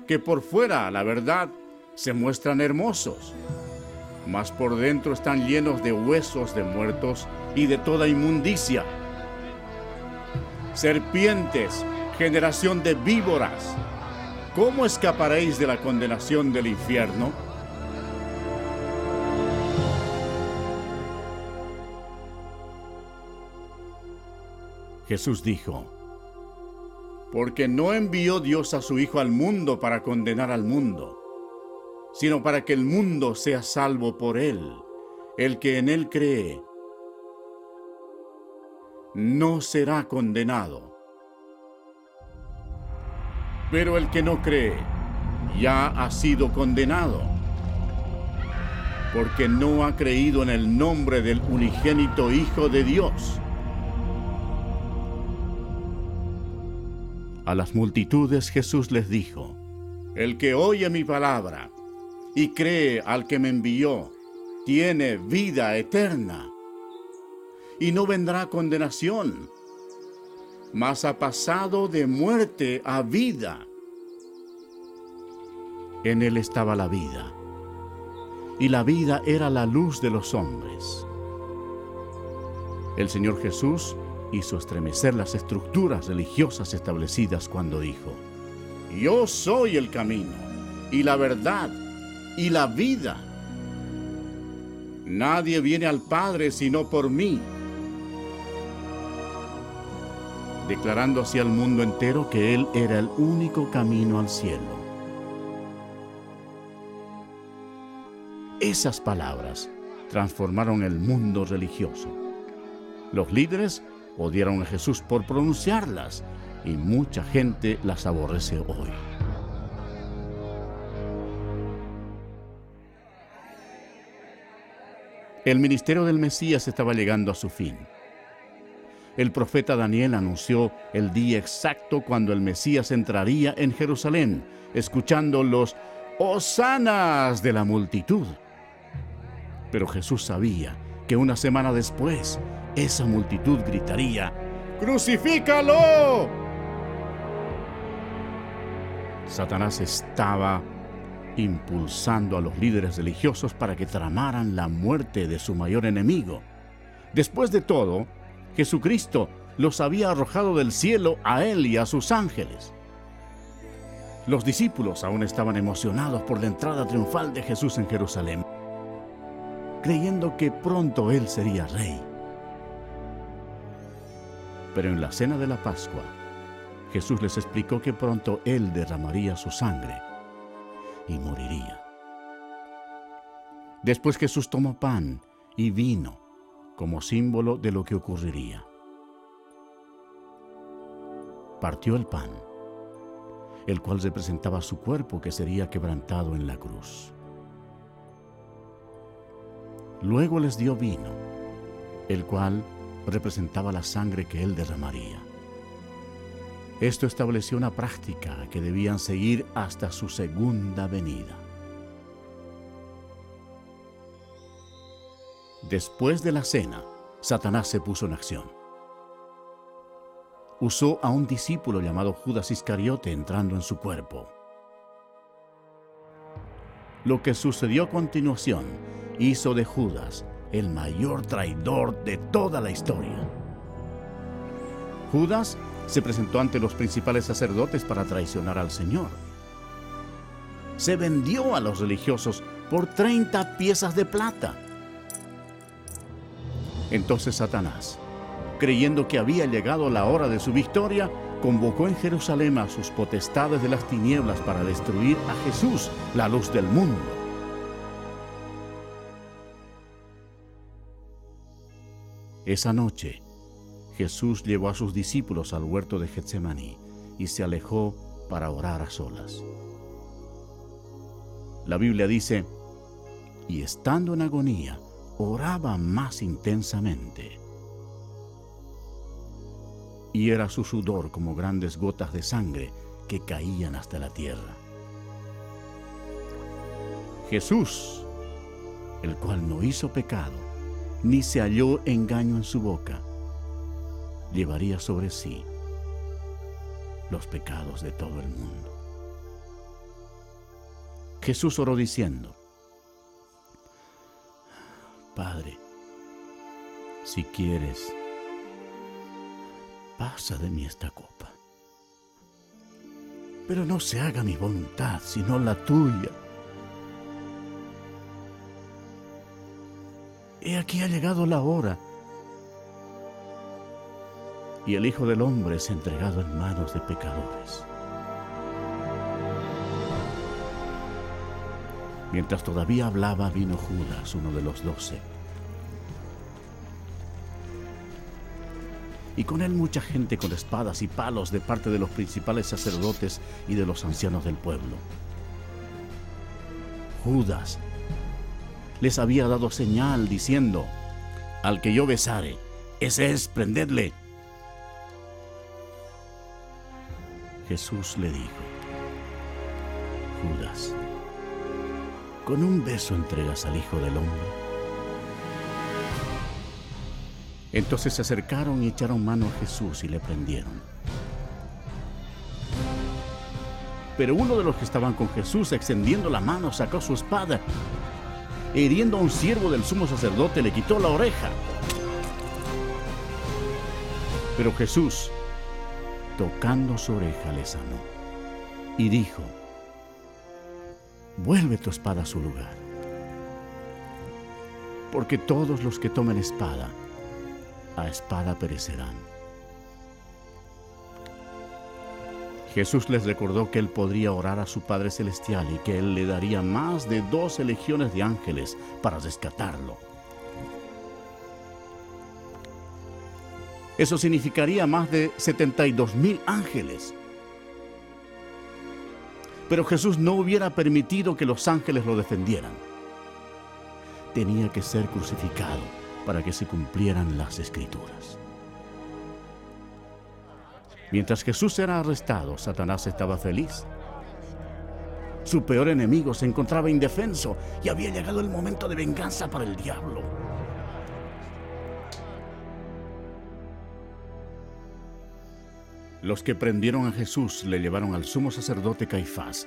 que por fuera, la verdad, se muestran hermosos, mas por dentro están llenos de huesos de muertos y de toda inmundicia. Serpientes, generación de víboras, ¿cómo escaparéis de la condenación del infierno? Jesús dijo, porque no envió Dios a su Hijo al mundo para condenar al mundo, sino para que el mundo sea salvo por él. El que en él cree no será condenado. Pero el que no cree ya ha sido condenado, porque no ha creído en el nombre del unigénito Hijo de Dios. A las multitudes Jesús les dijo, el que oye mi palabra y cree al que me envió, tiene vida eterna, y no vendrá condenación, mas ha pasado de muerte a vida. En él estaba la vida, y la vida era la luz de los hombres. El Señor Jesús hizo estremecer las estructuras religiosas establecidas cuando dijo, yo soy el camino, y la verdad, y la vida. Nadie viene al Padre sino por mí. Declarando así al mundo entero que Él era el único camino al cielo. Esas palabras transformaron el mundo religioso. Los líderes odiaron a Jesús por pronunciarlas, y mucha gente las aborrece hoy. El ministerio del Mesías estaba llegando a su fin. El profeta Daniel anunció el día exacto cuando el Mesías entraría en Jerusalén, escuchando los hosanas de la multitud. Pero Jesús sabía que una semana después, esa multitud gritaría, ¡crucifícalo! Satanás estaba impulsando a los líderes religiosos para que tramaran la muerte de su mayor enemigo. Después de todo, Jesucristo los había arrojado del cielo a él y a sus ángeles. Los discípulos aún estaban emocionados por la entrada triunfal de Jesús en Jerusalén, creyendo que pronto él sería rey. Pero en la cena de la Pascua, Jesús les explicó que pronto él derramaría su sangre y moriría. Después Jesús tomó pan y vino como símbolo de lo que ocurriría. Partió el pan, el cual representaba su cuerpo que sería quebrantado en la cruz. Luego les dio vino, el cual representaba la sangre que él derramaría. Esto estableció una práctica que debían seguir hasta su segunda venida. Después de la cena, Satanás se puso en acción. Usó a un discípulo llamado Judas Iscariote entrando en su cuerpo. Lo que sucedió a continuación hizo de Judas el mayor traidor de toda la historia. Judas se presentó ante los principales sacerdotes para traicionar al Señor. Se vendió a los religiosos por 30 piezas de plata. Entonces Satanás, creyendo que había llegado la hora de su victoria, convocó en Jerusalén a sus potestades de las tinieblas para destruir a Jesús, la luz del mundo. Esa noche, Jesús llevó a sus discípulos al huerto de Getsemaní y se alejó para orar a solas. La Biblia dice, y estando en agonía, oraba más intensamente. Y era su sudor como grandes gotas de sangre que caían hasta la tierra. Jesús, el cual no hizo pecado, ni se halló engaño en su boca, llevaría sobre sí los pecados de todo el mundo. Jesús oró diciendo, Padre, si quieres, pasa de mí esta copa. Pero no se haga mi voluntad, sino la tuya. He aquí ha llegado la hora, y el Hijo del Hombre es entregado en manos de pecadores. Mientras todavía hablaba, vino Judas, uno de los 12. Y con él mucha gente con espadas y palos de parte de los principales sacerdotes y de los ancianos del pueblo. Judas les había dado señal diciendo, al que yo besare, ese es, prendedle. Jesús le dijo, Judas, ¿con un beso entregas al Hijo del Hombre? Entonces se acercaron y echaron mano a Jesús y le prendieron. Pero uno de los que estaban con Jesús, extendiendo la mano, sacó su espada. Hiriendo a un siervo del sumo sacerdote, le quitó la oreja. Pero Jesús, tocando su oreja, le sanó. Y dijo, vuelve tu espada a su lugar. Porque todos los que tomen espada, a espada perecerán. Jesús les recordó que él podría orar a su Padre Celestial y que él le daría más de 12 legiones de ángeles para rescatarlo. Eso significaría más de 72,000 ángeles. Pero Jesús no hubiera permitido que los ángeles lo defendieran. Tenía que ser crucificado para que se cumplieran las Escrituras. Mientras Jesús era arrestado, Satanás estaba feliz. Su peor enemigo se encontraba indefenso y había llegado el momento de venganza para el diablo. Los que prendieron a Jesús le llevaron al sumo sacerdote Caifás,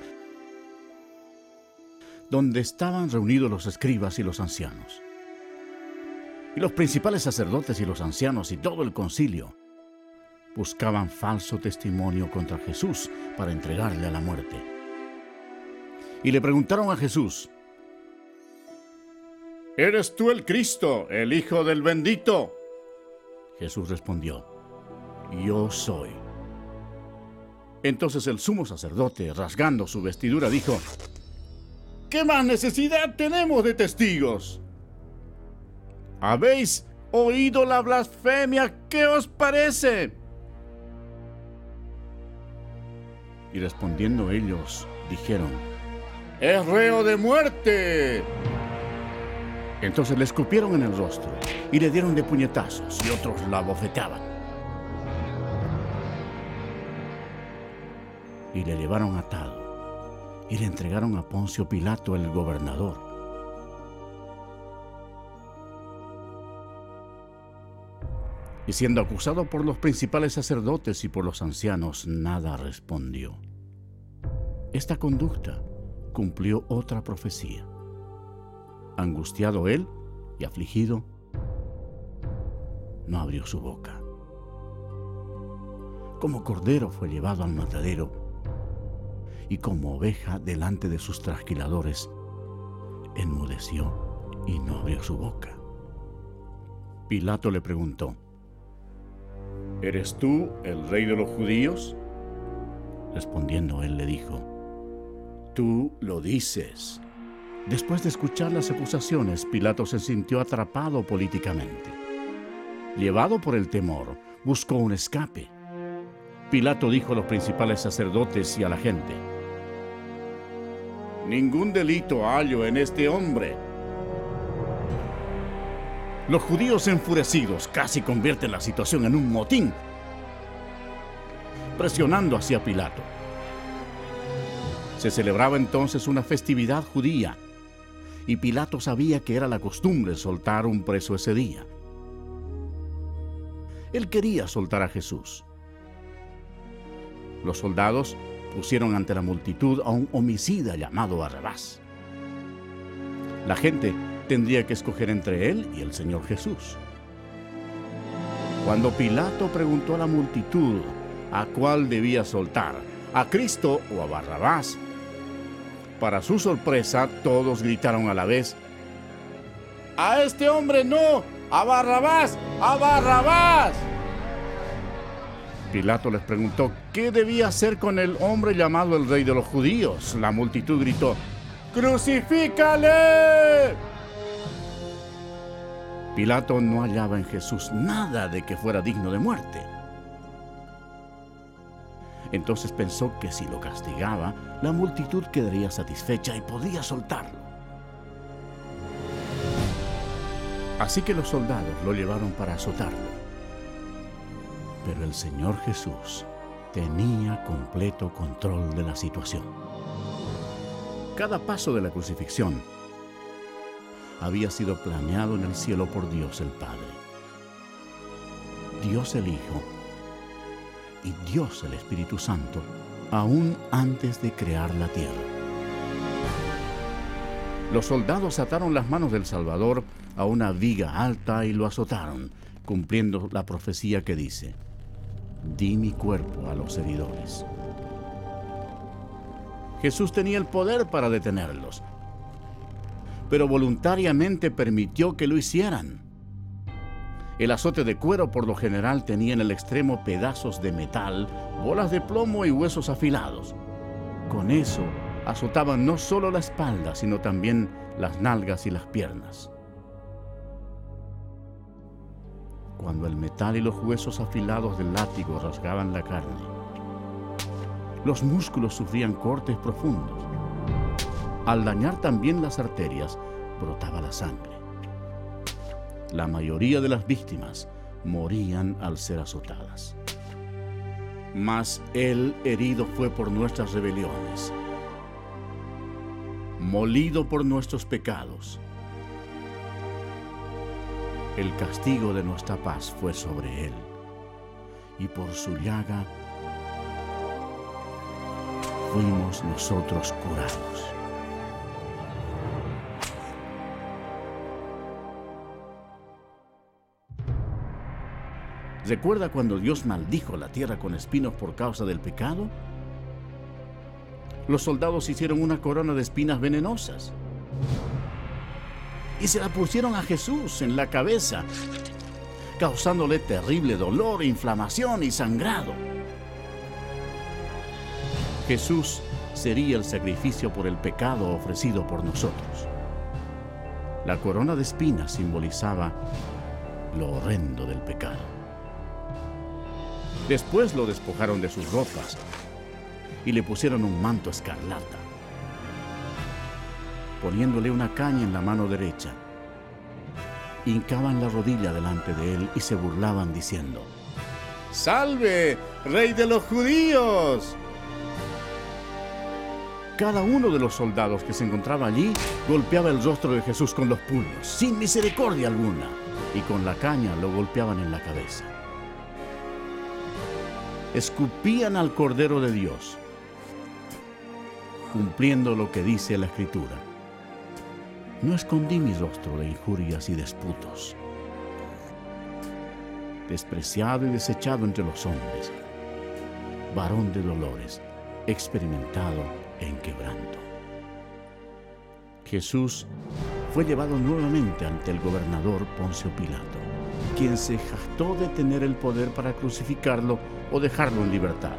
donde estaban reunidos los escribas y los ancianos. Y los principales sacerdotes y los ancianos y todo el concilio buscaban falso testimonio contra Jesús para entregarle a la muerte. Y le preguntaron a Jesús, ¿eres tú el Cristo, el Hijo del Bendito? Jesús respondió, yo soy. Entonces el sumo sacerdote, rasgando su vestidura, dijo, ¿qué más necesidad tenemos de testigos? ¿Habéis oído la blasfemia? ¿Qué os parece? Y respondiendo ellos, dijeron, ¡es reo de muerte! Entonces le escupieron en el rostro y le dieron de puñetazos y otros la abofeteaban. y le llevaron atado y le entregaron a Poncio Pilato, el gobernador. Y siendo acusado por los principales sacerdotes y por los ancianos, nada respondió. Esta conducta cumplió otra profecía. Angustiado él y afligido, no abrió su boca. Como cordero fue llevado al matadero, y como oveja delante de sus trasquiladores, enmudeció y no abrió su boca. Pilato le preguntó: ¿Eres tú el rey de los judíos? Respondiendo él le dijo: Tú lo dices. Después de escuchar las acusaciones, Pilato se sintió atrapado políticamente. Llevado por el temor, buscó un escape. Pilato dijo a los principales sacerdotes y a la gente: Ningún delito hallo en este hombre. Los judíos enfurecidos casi convierten la situación en un motín, presionando hacia Pilato. Se celebraba entonces una festividad judía, y Pilato sabía que era la costumbre soltar un preso ese día. Él quería soltar a Jesús. Los soldados pusieron ante la multitud a un homicida llamado Barrabás. La gente tendría que escoger entre él y el Señor Jesús. Cuando Pilato preguntó a la multitud a cuál debía soltar, a Cristo o a Barrabás, para su sorpresa todos gritaron a la vez: ¡A este hombre no! ¡A Barrabás! ¡A Barrabás! Pilato les preguntó qué debía hacer con el hombre llamado el Rey de los Judíos. La multitud gritó: ¡Crucifícale! Pilato no hallaba en Jesús nada de que fuera digno de muerte. Entonces pensó que si lo castigaba, la multitud quedaría satisfecha y podría soltarlo. Así que los soldados lo llevaron para azotarlo. Pero el Señor Jesús tenía completo control de la situación. Cada paso de la crucifixión había sido planeado en el cielo por Dios el Padre, Dios el Hijo y Dios el Espíritu Santo, aún antes de crear la tierra. Los soldados ataron las manos del Salvador a una viga alta y lo azotaron, cumpliendo la profecía que dice: Di mi cuerpo a los heridores. Jesús tenía el poder para detenerlos, pero voluntariamente permitió que lo hicieran. El azote de cuero por lo general tenía en el extremo pedazos de metal, bolas de plomo y huesos afilados. Con eso azotaban no solo la espalda, sino también las nalgas y las piernas. Cuando el metal y los huesos afilados del látigo rasgaban la carne, los músculos sufrían cortes profundos. Al dañar también las arterias, brotaba la sangre. La mayoría de las víctimas morían al ser azotadas. Mas Él herido fue por nuestras rebeliones, molido por nuestros pecados. El castigo de nuestra paz fue sobre Él, y por su llaga fuimos nosotros curados. ¿Recuerda cuando Dios maldijo la tierra con espinos por causa del pecado? Los soldados hicieron una corona de espinas venenosas y se la pusieron a Jesús en la cabeza, causándole terrible dolor, inflamación y sangrado. Jesús sería el sacrificio por el pecado ofrecido por nosotros. La corona de espinas simbolizaba lo horrendo del pecado. Después lo despojaron de sus ropas y le pusieron un manto escarlata, poniéndole una caña en la mano derecha. Hincaban la rodilla delante de él y se burlaban diciendo: ¡Salve, Rey de los Judíos! cada uno de los soldados que se encontraba allí golpeaba el rostro de Jesús con los puños, sin misericordia alguna, y con la caña lo golpeaban en la cabeza. Escupían al Cordero de Dios, cumpliendo lo que dice la Escritura: no escondí mi rostro de injurias y disputos. Despreciado y desechado entre los hombres, varón de dolores, experimentado en quebranto. Jesús fue llevado nuevamente ante el gobernador Poncio Pilato, quien se jactó de tener el poder para crucificarlo o dejarlo en libertad.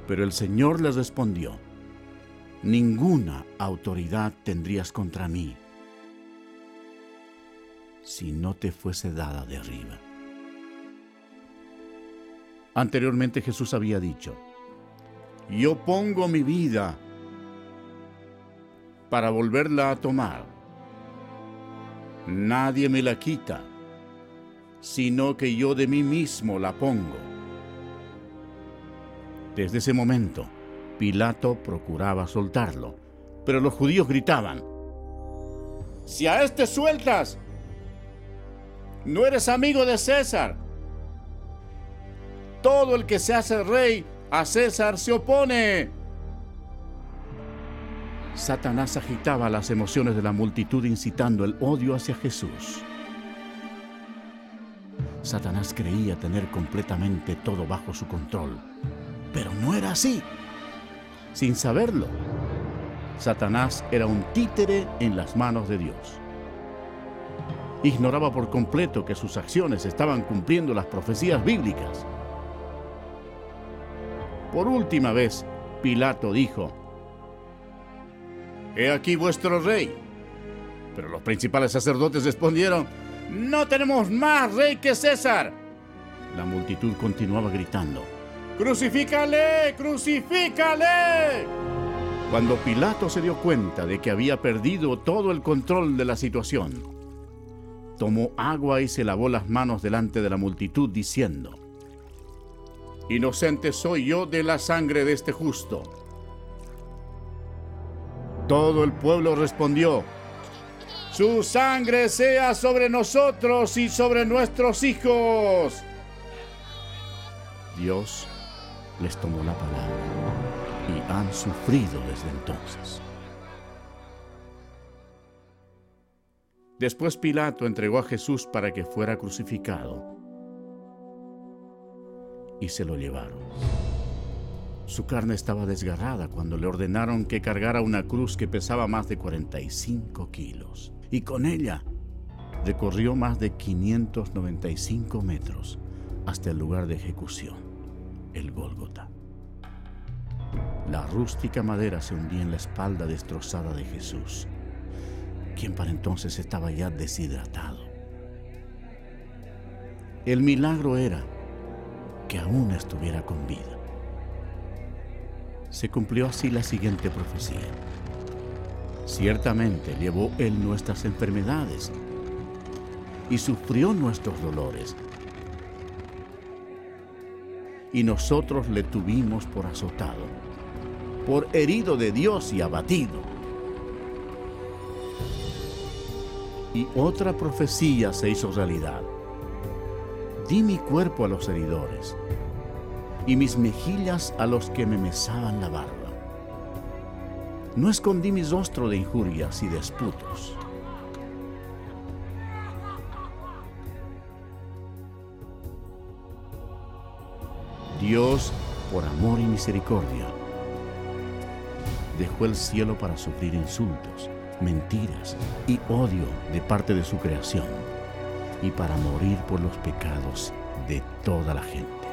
Pero el Señor les respondió: ninguna autoridad tendrías contra mí si no te fuese dada de arriba. Anteriormente Jesús había dicho: yo pongo mi vida para volverla a tomar. Nadie me la quita, sino que yo de mí mismo la pongo. Desde ese momento, Pilato procuraba soltarlo, pero los judíos gritaban: si a este sueltas, no eres amigo de César. Todo el que se hace rey a César se opone. Satanás agitaba las emociones de la multitud, incitando el odio hacia Jesús. Satanás creía tener completamente todo bajo su control, pero no era así. Sin saberlo, Satanás era un títere en las manos de Dios. Ignoraba por completo que sus acciones estaban cumpliendo las profecías bíblicas. Por última vez, Pilato dijo: he aquí vuestro rey. Pero los principales sacerdotes respondieron: no tenemos más rey que César. La multitud continuaba gritando: ¡crucifícale! ¡Crucifícale! Cuando Pilato se dio cuenta de que había perdido todo el control de la situación, tomó agua y se lavó las manos delante de la multitud, diciendo: inocente soy yo de la sangre de este justo. Todo el pueblo respondió: su sangre sea sobre nosotros y sobre nuestros hijos. Dios les tomó la palabra y han sufrido desde entonces. Después Pilato entregó a Jesús para que fuera crucificado y se lo llevaron. Su carne estaba desgarrada cuando le ordenaron que cargara una cruz que pesaba más de 45 kilos, y con ella recorrió más de 595 metros hasta el lugar de ejecución, el Gólgota. La rústica madera se hundía en la espalda destrozada de Jesús, quien para entonces estaba ya deshidratado. El milagro era que aún estuviera con vida. Se cumplió así la siguiente profecía: ciertamente llevó Él nuestras enfermedades y sufrió nuestros dolores, y nosotros le tuvimos por azotado, por herido de Dios y abatido. Y otra profecía se hizo realidad: di mi cuerpo a los heridores y mis mejillas a los que me mesaban la barba. No escondí mi rostro de injurias y disputos. Dios, por amor y misericordia, dejó el cielo para sufrir insultos, mentiras y odio de parte de su creación, y para morir por los pecados de toda la gente.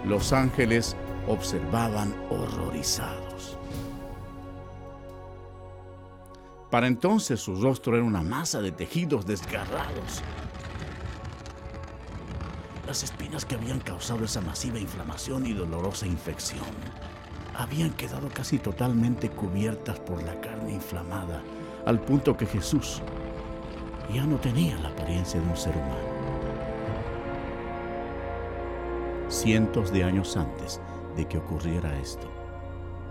Los ángeles observaban horrorizados. Para entonces su rostro era una masa de tejidos desgarrados. Las espinas que habían causado esa masiva inflamación y dolorosa infección habían quedado casi totalmente cubiertas por la carne inflamada, al punto que Jesús ya no tenía la apariencia de un ser humano. cientos de años antes de que ocurriera esto,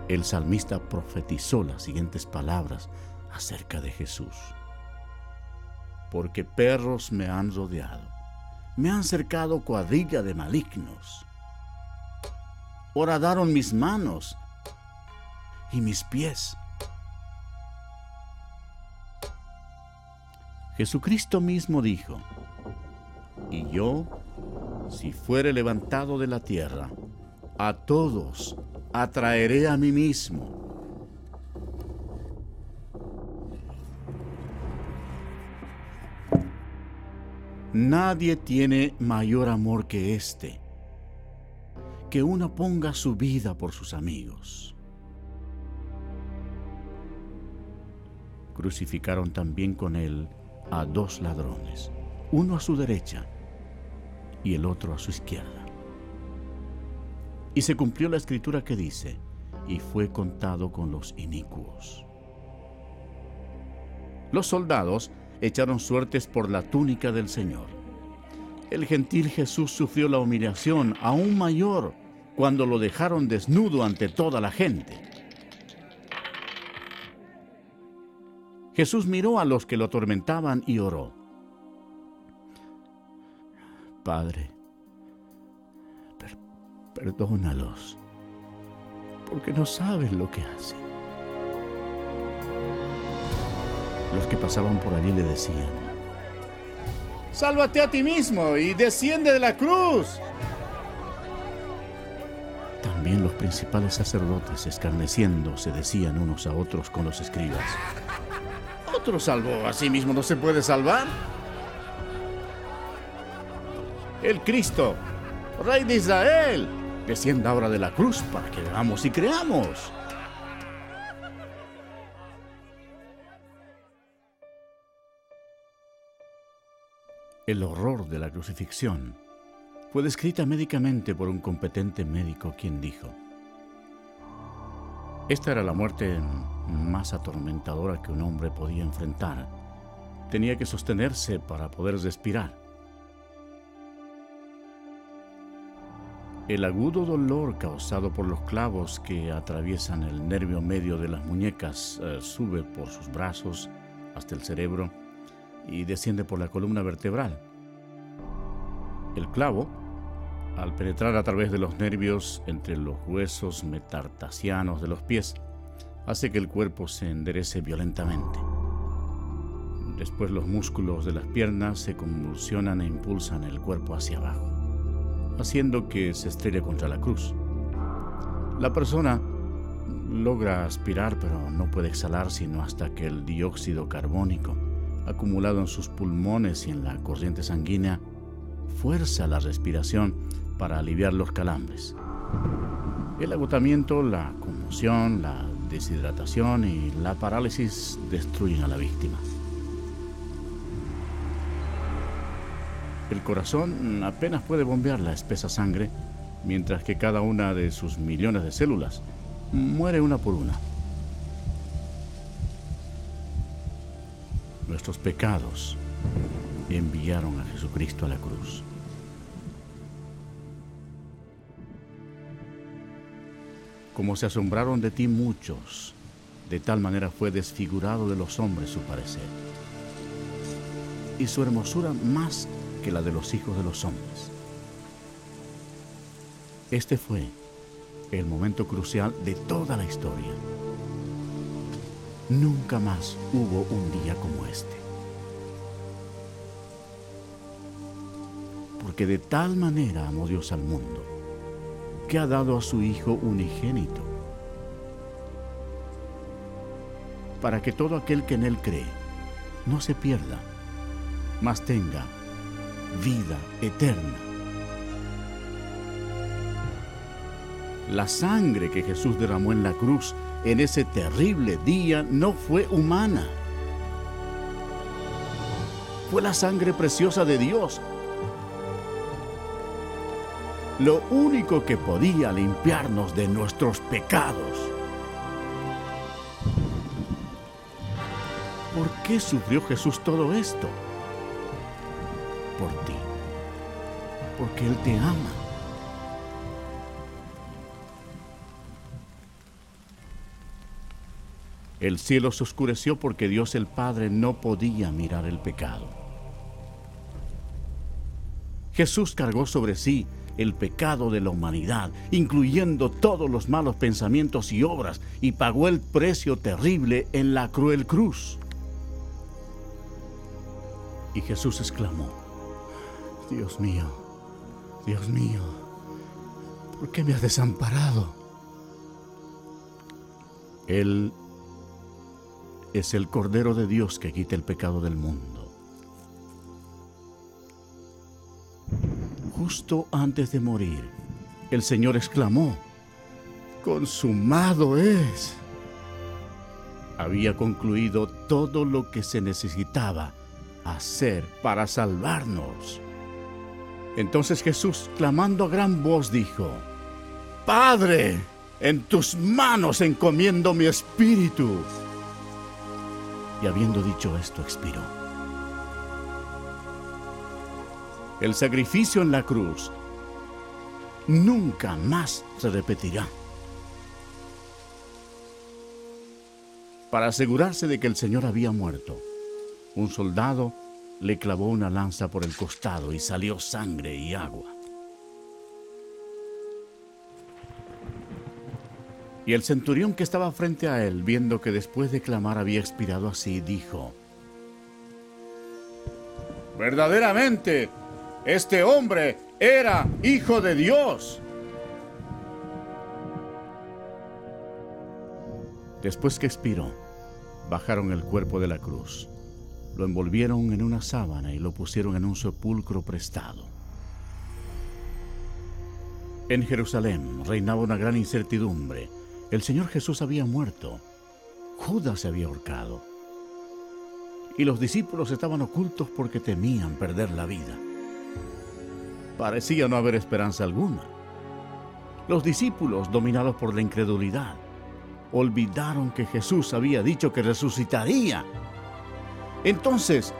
el salmista profetizó las siguientes palabras acerca de Jesús. Porque perros me han rodeado, me han cercado cuadrilla de malignos. Horadaron mis manos y mis pies. Jesucristo mismo dijo: y yo, si fuere levantado de la tierra, a todos atraeré a mí mismo. Nadie tiene mayor amor que este, que uno ponga su vida por sus amigos. Crucificaron también con él a 2 ladrones, uno a su derecha y el otro a su izquierda. Y se cumplió la escritura que dice: y fue contado con los inicuos. Los soldados echaron suertes por la túnica del Señor. El gentil Jesús sufrió la humillación aún mayor cuando lo dejaron desnudo ante toda la gente. Jesús miró a los que lo atormentaban y oró: Padre, perdónalos, porque no saben lo que hacen. Los que pasaban por allí le decían: ¡sálvate a ti mismo y desciende de la cruz! También los principales sacerdotes, escarneciendo, se decían unos a otros con los escribas: ¿otro salvó a sí mismo no se puede salvar? El Cristo, Rey de Israel, descienda ahora de la cruz para que veamos y creamos. El horror de la crucifixión fue descrita médicamente por un competente médico, quien dijo: esta era la muerte más atormentadora que un hombre podía enfrentar. Tenía que sostenerse para poder respirar. El agudo dolor causado por los clavos que atraviesan el nervio medio de las muñecas sube por sus brazos hasta el cerebro y desciende por la columna vertebral. El clavo, al penetrar a través de los nervios entre los huesos metatarsianos de los pies, hace que el cuerpo se enderece violentamente. Después los músculos de las piernas se convulsionan e impulsan el cuerpo hacia abajo, haciendo que se estrelle contra la cruz. La persona logra aspirar, pero no puede exhalar sino hasta que el dióxido carbónico, acumulado en sus pulmones y en la corriente sanguínea, fuerza la respiración para aliviar los calambres. El agotamiento, la conmoción, la deshidratación y la parálisis destruyen a la víctima. El corazón apenas puede bombear la espesa sangre, mientras que cada una de sus millones de células muere una por una. Nuestros pecados enviaron a Jesucristo a la cruz. Como se asombraron de ti muchos, de tal manera fue desfigurado de los hombres su parecer, y su hermosura más que la de los hijos de los hombres. Este fue el momento crucial de toda la historia. Nunca más hubo un día como este. Porque de tal manera amó Dios al mundo, que ha dado a su Hijo unigénito, para que todo aquel que en Él cree no se pierda, mas tenga vida eterna. La sangre que Jesús derramó en la cruz en ese terrible día no fue humana. Fue la sangre preciosa de Dios. Lo único que podía limpiarnos de nuestros pecados. ¿Por qué sufrió Jesús todo esto? Por ti. Porque Él te ama. El cielo se oscureció porque Dios el Padre no podía mirar el pecado. Jesús cargó sobre sí el pecado de la humanidad, incluyendo todos los malos pensamientos y obras, y pagó el precio terrible en la cruel cruz. Y Jesús exclamó: Dios mío, ¿por qué me has desamparado? Él es el Cordero de Dios que quita el pecado del mundo. Justo antes de morir, el Señor exclamó: ¡consumado es! Había concluido todo lo que se necesitaba hacer para salvarnos. Entonces Jesús, clamando a gran voz, dijo: Padre, en tus manos encomiendo mi espíritu. Y habiendo dicho esto, expiró. El sacrificio en la cruz nunca más se repetirá. Para asegurarse de que el Señor había muerto, un soldado le clavó una lanza por el costado y salió sangre y agua. Y el centurión que estaba frente a él, viendo que después de clamar había expirado así, dijo: verdaderamente, este hombre era Hijo de Dios. Después que expiró, bajaron el cuerpo de la cruz, lo envolvieron en una sábana y lo pusieron en un sepulcro prestado. En Jerusalén reinaba una gran incertidumbre. El Señor Jesús había muerto. Judas se había ahorcado. Y los discípulos estaban ocultos porque temían perder la vida. Parecía no haber esperanza alguna. Los discípulos, dominados por la incredulidad, olvidaron que Jesús había dicho que resucitaría. Entonces,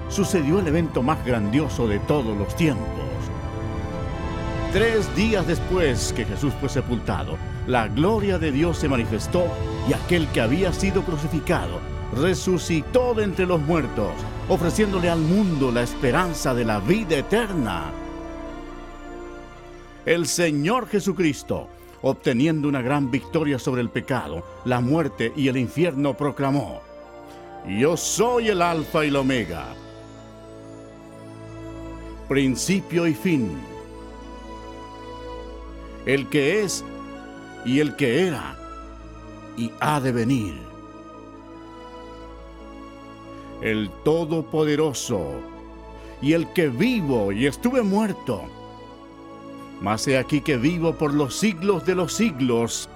sucedió el evento más grandioso de todos los tiempos. 3 días después que Jesús fue sepultado, la gloria de Dios se manifestó y aquel que había sido crucificado resucitó de entre los muertos, ofreciéndole al mundo la esperanza de la vida eterna. El Señor Jesucristo, obteniendo una gran victoria sobre el pecado, la muerte y el infierno, proclamó: Yo soy el Alfa y el Omega, principio y fin, el que es y el que era y ha de venir, el Todopoderoso y el que vivo y estuve muerto, mas he aquí que vivo por los siglos de los siglos.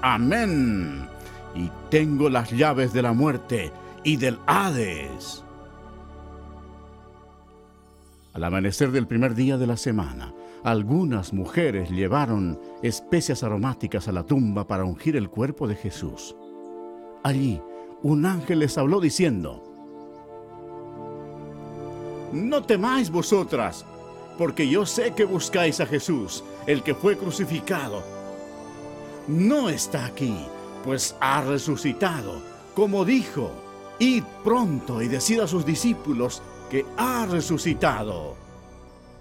Amén. Y tengo las llaves de la muerte y del Hades. Al amanecer del primer día de la semana, algunas mujeres llevaron especias aromáticas a la tumba para ungir el cuerpo de Jesús. Allí, un ángel les habló diciendo: No temáis vosotras, porque yo sé que buscáis a Jesús, el que fue crucificado. No está aquí, pues ha resucitado, como dijo. Id pronto y decid a sus discípulos que ha resucitado.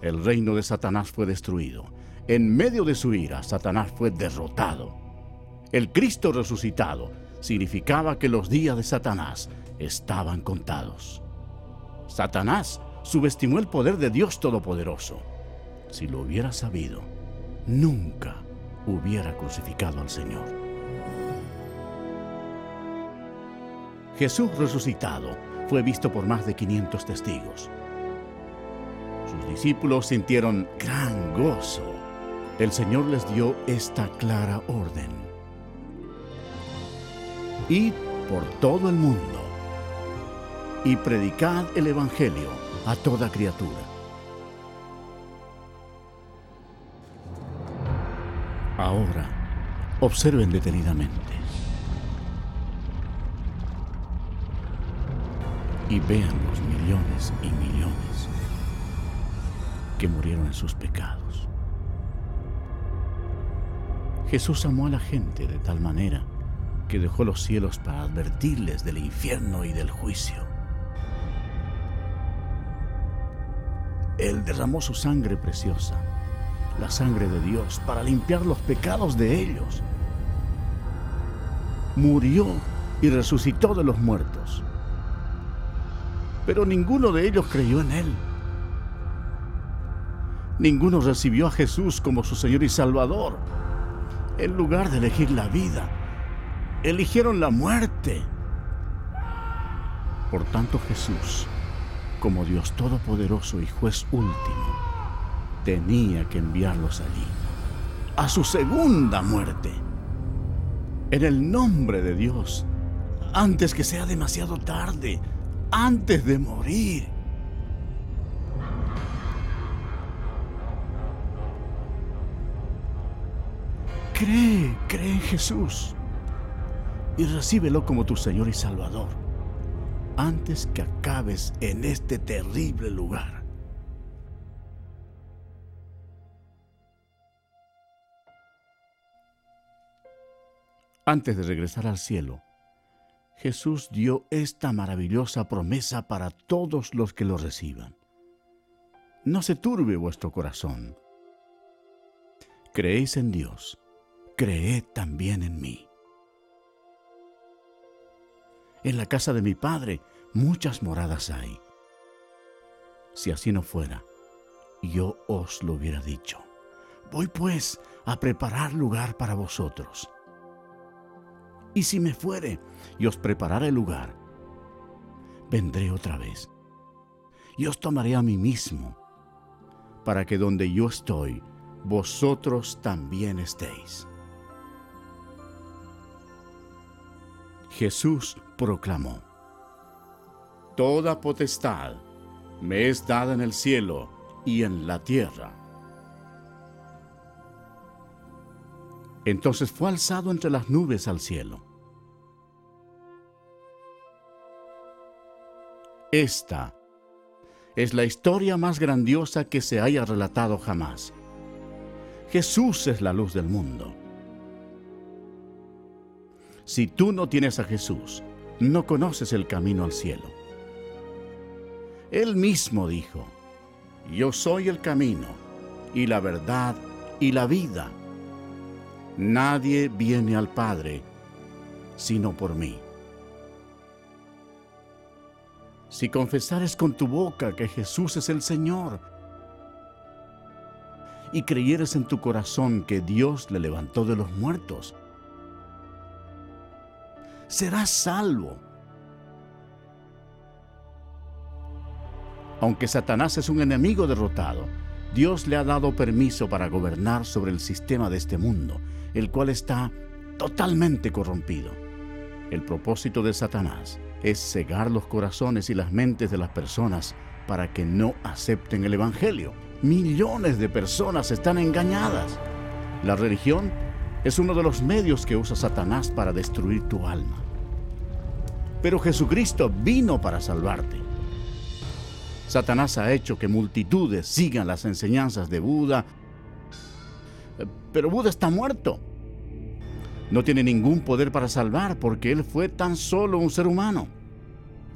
El reino de Satanás fue destruido. En medio de su ira, Satanás fue derrotado. El Cristo resucitado significaba que los días de Satanás estaban contados. Satanás subestimó el poder de Dios Todopoderoso. Si lo hubiera sabido, nunca hubiera crucificado al Señor. Jesús resucitado fue visto por más de 500 testigos. Sus discípulos sintieron gran gozo. El Señor les dio esta clara orden: Id por todo el mundo y predicad el Evangelio a toda criatura. Ahora, observen detenidamente y vean los millones y millones que murieron en sus pecados. Jesús amó a la gente de tal manera que dejó los cielos para advertirles del infierno y del juicio. Él derramó su sangre preciosa, la sangre de Dios, para limpiar los pecados de ellos. Murió y resucitó de los muertos. Pero ninguno de ellos creyó en Él. Ninguno recibió a Jesús como su Señor y Salvador. En lugar de elegir la vida, eligieron la muerte. Por tanto, Jesús, como Dios Todopoderoso y Juez último, tenía que enviarlos allí, a su segunda muerte. En el nombre de Dios, antes que sea demasiado tarde, antes de morir. Cree en Jesús y recíbelo como tu Señor y Salvador, antes que acabes en este terrible lugar. Antes de regresar al cielo, Jesús dio esta maravillosa promesa para todos los que lo reciban. No se turbe vuestro corazón. Creéis en Dios, creed también en mí. En la casa de mi Padre muchas moradas hay. Si así no fuera, yo os lo hubiera dicho. Voy pues a preparar lugar para vosotros. Y si me fuere y os prepararé lugar, vendré otra vez y os tomaré a mí mismo, para que donde yo estoy, vosotros también estéis. Jesús proclamó: Toda potestad me es dada en el cielo y en la tierra. Entonces fue alzado entre las nubes al cielo. Esta es la historia más grandiosa que se haya relatado jamás. Jesús es la luz del mundo. Si tú no tienes a Jesús, no conoces el camino al cielo. Él mismo dijo: Yo soy el camino, y la verdad, y la vida. Nadie viene al Padre sino por mí. Si confesares con tu boca que Jesús es el Señor y creyeres en tu corazón que Dios le levantó de los muertos, serás salvo. Aunque Satanás es un enemigo derrotado, Dios le ha dado permiso para gobernar sobre el sistema de este mundo, el cual está totalmente corrompido. El propósito de Satanás es cegar los corazones y las mentes de las personas para que no acepten el Evangelio. Millones de personas están engañadas. La religión es uno de los medios que usa Satanás para destruir tu alma. Pero Jesucristo vino para salvarte. Satanás ha hecho que multitudes sigan las enseñanzas de Buda, pero Buda está muerto. No tiene ningún poder para salvar porque él fue tan solo un ser humano.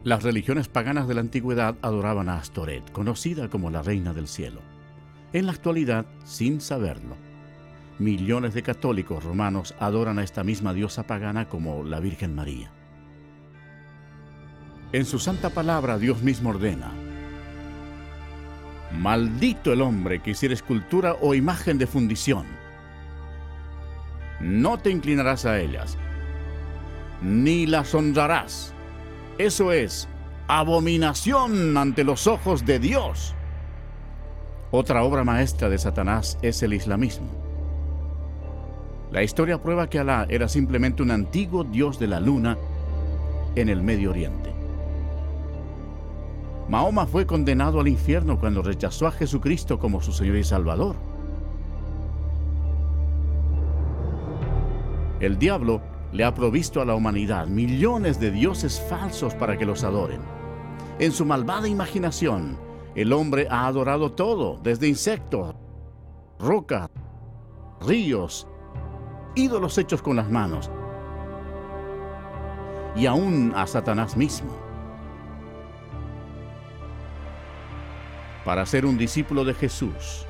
Las religiones paganas de la antigüedad adoraban a Astoret, conocida como la Reina del Cielo. En la actualidad, sin saberlo, millones de católicos romanos adoran a esta misma diosa pagana como la Virgen María. En su santa palabra, Dios mismo ordena: Maldito el hombre que hiciere escultura o imagen de fundición. No te inclinarás a ellas, ni las honrarás. Eso es abominación ante los ojos de Dios. Otra obra maestra de Satanás es el islamismo. La historia prueba que Alá era simplemente un antiguo dios de la luna en el Medio Oriente. Mahoma fue condenado al infierno cuando rechazó a Jesucristo como su Señor y Salvador. El diablo le ha provisto a la humanidad millones de dioses falsos para que los adoren. En su malvada imaginación, el hombre ha adorado todo, desde insectos, rocas, ríos, ídolos hechos con las manos. y aún a Satanás mismo. Para ser un discípulo de Jesús,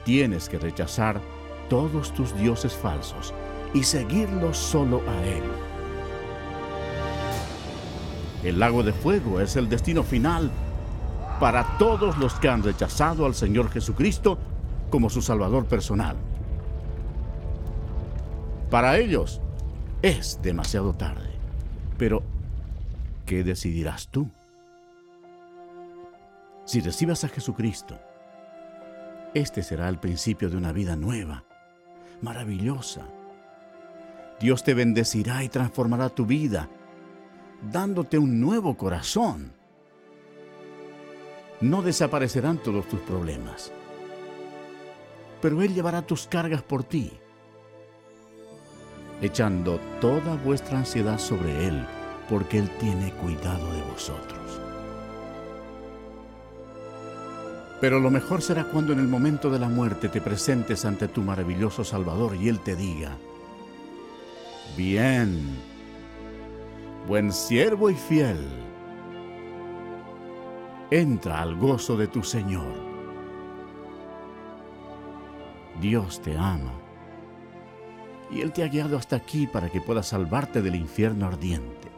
tienes que rechazar todos tus dioses falsos y seguirlo solo a Él. El lago de fuego es el destino final para todos los que han rechazado al Señor Jesucristo como su Salvador personal. Para ellos es demasiado tarde. Pero, ¿qué decidirás tú? Si recibas a Jesucristo, este será el principio de una vida nueva, maravillosa. Dios te bendecirá y transformará tu vida, dándote un nuevo corazón. No desaparecerán todos tus problemas, pero Él llevará tus cargas por ti, echando toda vuestra ansiedad sobre Él, porque Él tiene cuidado de vosotros. Pero lo mejor será cuando en el momento de la muerte te presentes ante tu maravilloso Salvador y Él te diga: bien, buen siervo y fiel, entra al gozo de tu Señor. Dios te ama y Él te ha guiado hasta aquí para que puedas salvarte del infierno ardiente.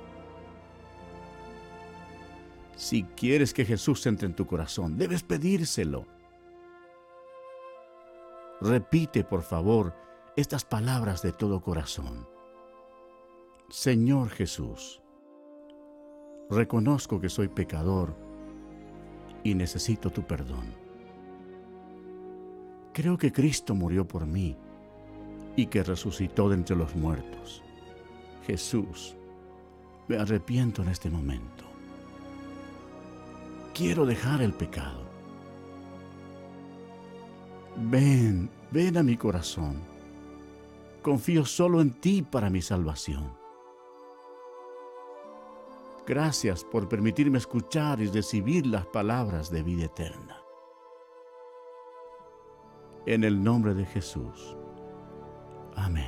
Si quieres que Jesús entre en tu corazón, debes pedírselo. Repite, por favor, estas palabras de todo corazón. Señor Jesús, reconozco que soy pecador y necesito tu perdón. Creo que Cristo murió por mí y que resucitó de entre los muertos. Jesús, me arrepiento en este momento. Quiero dejar el pecado. Ven a mi corazón. Confío solo en ti para mi salvación. Gracias por permitirme escuchar y recibir las palabras de vida eterna. En el nombre de Jesús. Amén.